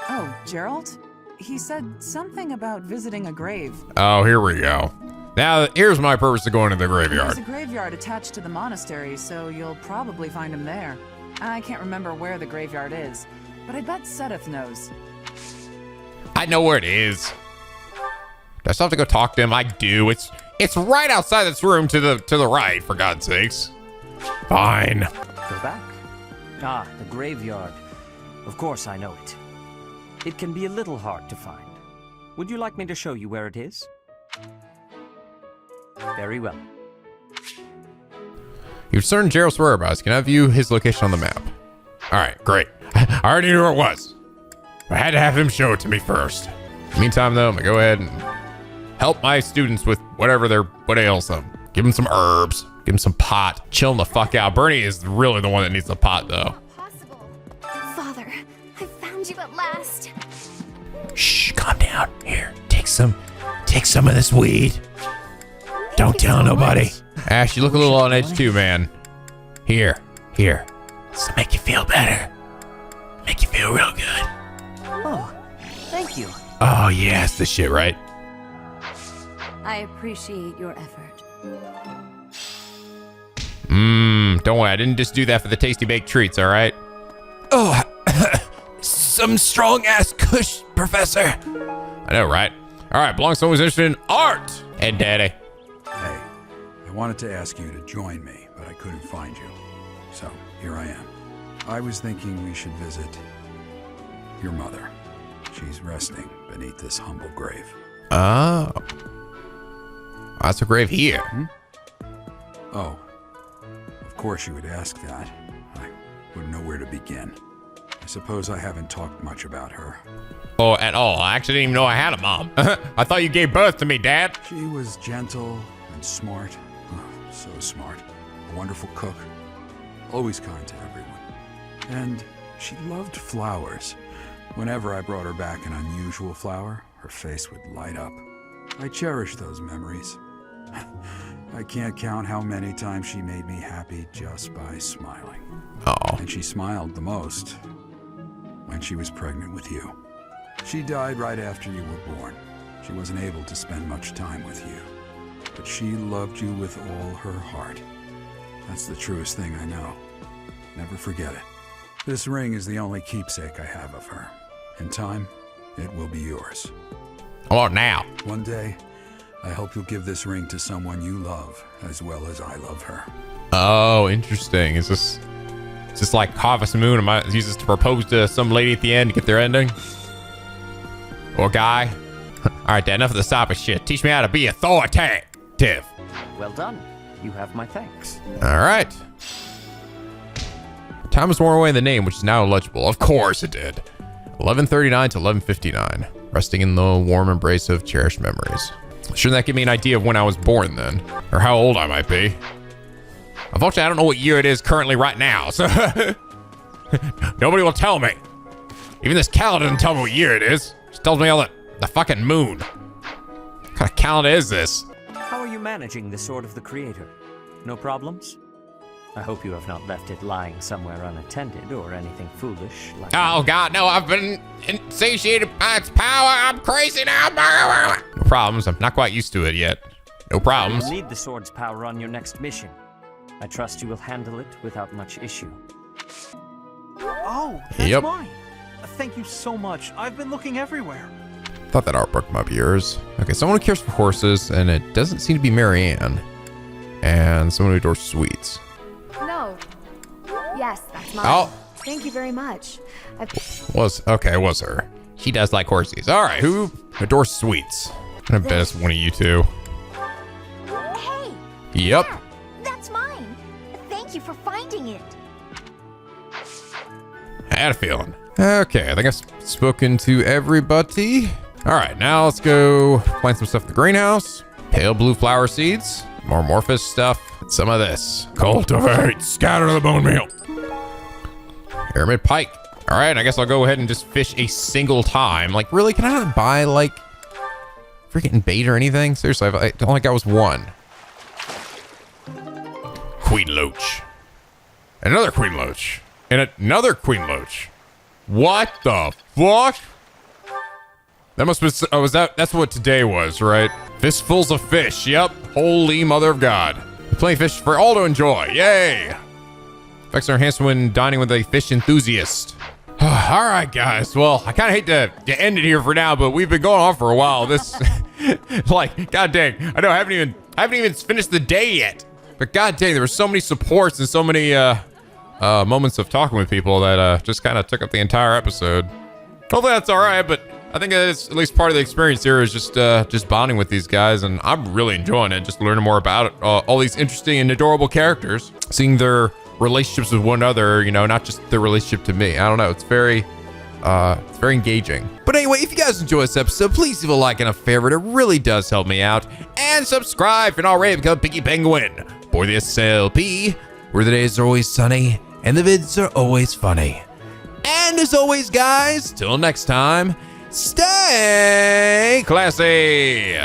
Oh, Gerald? He said something about visiting a grave. Oh, here we go. Now, here's my purpose of going to the graveyard. There's a graveyard attached to the monastery, so you'll probably find him there. I can't remember where the graveyard is, but I bet Sedith knows. I know where it is. Do I still have to go talk to him? I do. It's right outside this room to the right, for God's sakes. Fine. Go back. Ah, the graveyard. Of course I know it. It can be a little hard to find. Would you like me to show you where it is? Very well. You've discerned Gerald's whereabouts. Can I view his location on the map? All right, great. I already knew where it was. I had to have him show it to me first. In the meantime, though, I'm gonna go ahead and help my students with what ails them. Give them some herbs. Give them some pot. Chill them the fuck out. Bernie is really the one that needs the pot, though. Father, I found you at last. Shh, calm down. Here, take some of this weed. Don't tell nobody. Ash, you look a little on edge too, man. Here. This will make you feel better. Make you feel real good. Oh, thank you. Oh, yeah, it's the shit, right? I appreciate your effort. Don't worry, I didn't just do that for the tasty baked treats, all right? Oh, some strong-ass kush, Professor. I know, right? All right, belongs to someone who's interested in art. Hey, Daddy. Hey, I wanted to ask you to join me, but I couldn't find you. So, here I am. I was thinking we should visit your mother. She's resting beneath this humble grave. Oh. That's a grave here. Oh. Of course you would ask that. I wouldn't know where to begin. I suppose I haven't talked much about her. Oh, at all. I actually didn't even know I had a mom. I thought you gave birth to me, Dad. She was gentle and smart. Oh, so smart. A wonderful cook. Always kind to everyone. And she loved flowers. Whenever I brought her back an unusual flower, her face would light up. I cherish those memories. I can't count how many times she made me happy just by smiling. Oh. And she smiled the most when she was pregnant with you. She died right after you were born. She wasn't able to spend much time with you. But she loved you with all her heart. That's the truest thing I know. Never forget it. This ring is the only keepsake I have of her. In time, it will be yours. Oh, now. One day, I hope you'll give this ring to someone you love as well as I love her. Oh, interesting. Is this like Harvest Moon? Am I use this to propose to some lady at the end to get their ending? Or guy? All right, Dad, enough of the soppy shit. Teach me how to be authoritative. Well done. You have my thanks. All right. Time has worn away the name, which is now illegible. Of course it did. 11:39 to 11:59. Resting in the warm embrace of cherished memories. Shouldn't that give me an idea of when I was born then? Or how old I might be? Unfortunately, I don't know what year it is currently right now, so nobody will tell me. Even this calendar doesn't tell me what year it is. It just tells me all the fucking moon. What kind of calendar is this? How are you managing the Sword of the Creator? No problems? I hope you have not left it lying somewhere unattended or anything foolish like Oh God, no, I've been insatiated by its power. I'm crazy now. No problems. I'm not quite used to it yet. No problems. You'll need the sword's power on your next mission. I trust you will handle it without much issue. Oh, that's Yep. mine. Thank you so much. I've been looking everywhere. Thought that artwork might be yours. Okay, someone who cares for horses, and it doesn't seem to be Marianne. And someone who adores sweets. No. Yes, that's mine. Oh. Thank you very much. It was her. She does like horses. All right, who adores sweets? I bet it's one of you two. Hey! Yep. Yeah, that's mine. Thank you for finding it. I had a feeling. Okay, I think I've spoken to everybody. All right, now let's go plant some stuff in the greenhouse. Pale blue flower seeds, more Morphous stuff, some of this. Cultivate, scatter the bone meal. Pyramid pike. All right, I guess I'll go ahead and just fish a single time. Like, really, can I not buy like freaking bait or anything? Seriously, I only got was one. Queen Loach. Another Queen Loach. And another Queen Loach. What the fuck? That must be, oh, that's what today was, right? Fistfuls of fish, yep. Holy mother of God. Plenty of fish for all to enjoy, yay. Effects are enhanced when dining with a fish enthusiast. All right, guys, well, I kind of hate to end it here for now, but we've been going on for a while. This, like, god dang, I know I haven't even finished the day yet. But god dang, there were so many supports and so many moments of talking with people that just kind of took up the entire episode. Hopefully that's all right, but I think it's at least part of the experience here is just bonding with these guys, and I'm really enjoying it, just learning more about it, all these interesting and adorable characters, seeing their relationships with one another, you know, not just their relationship to me. I don't know, it's very engaging. But anyway, if you guys enjoyed this episode, please leave a like and a favorite. It really does help me out. And subscribe if you're not already, become Pinky Penguin, for the SLP, where the days are always sunny and the vids are always funny. And as always, guys, till next time, stay classy.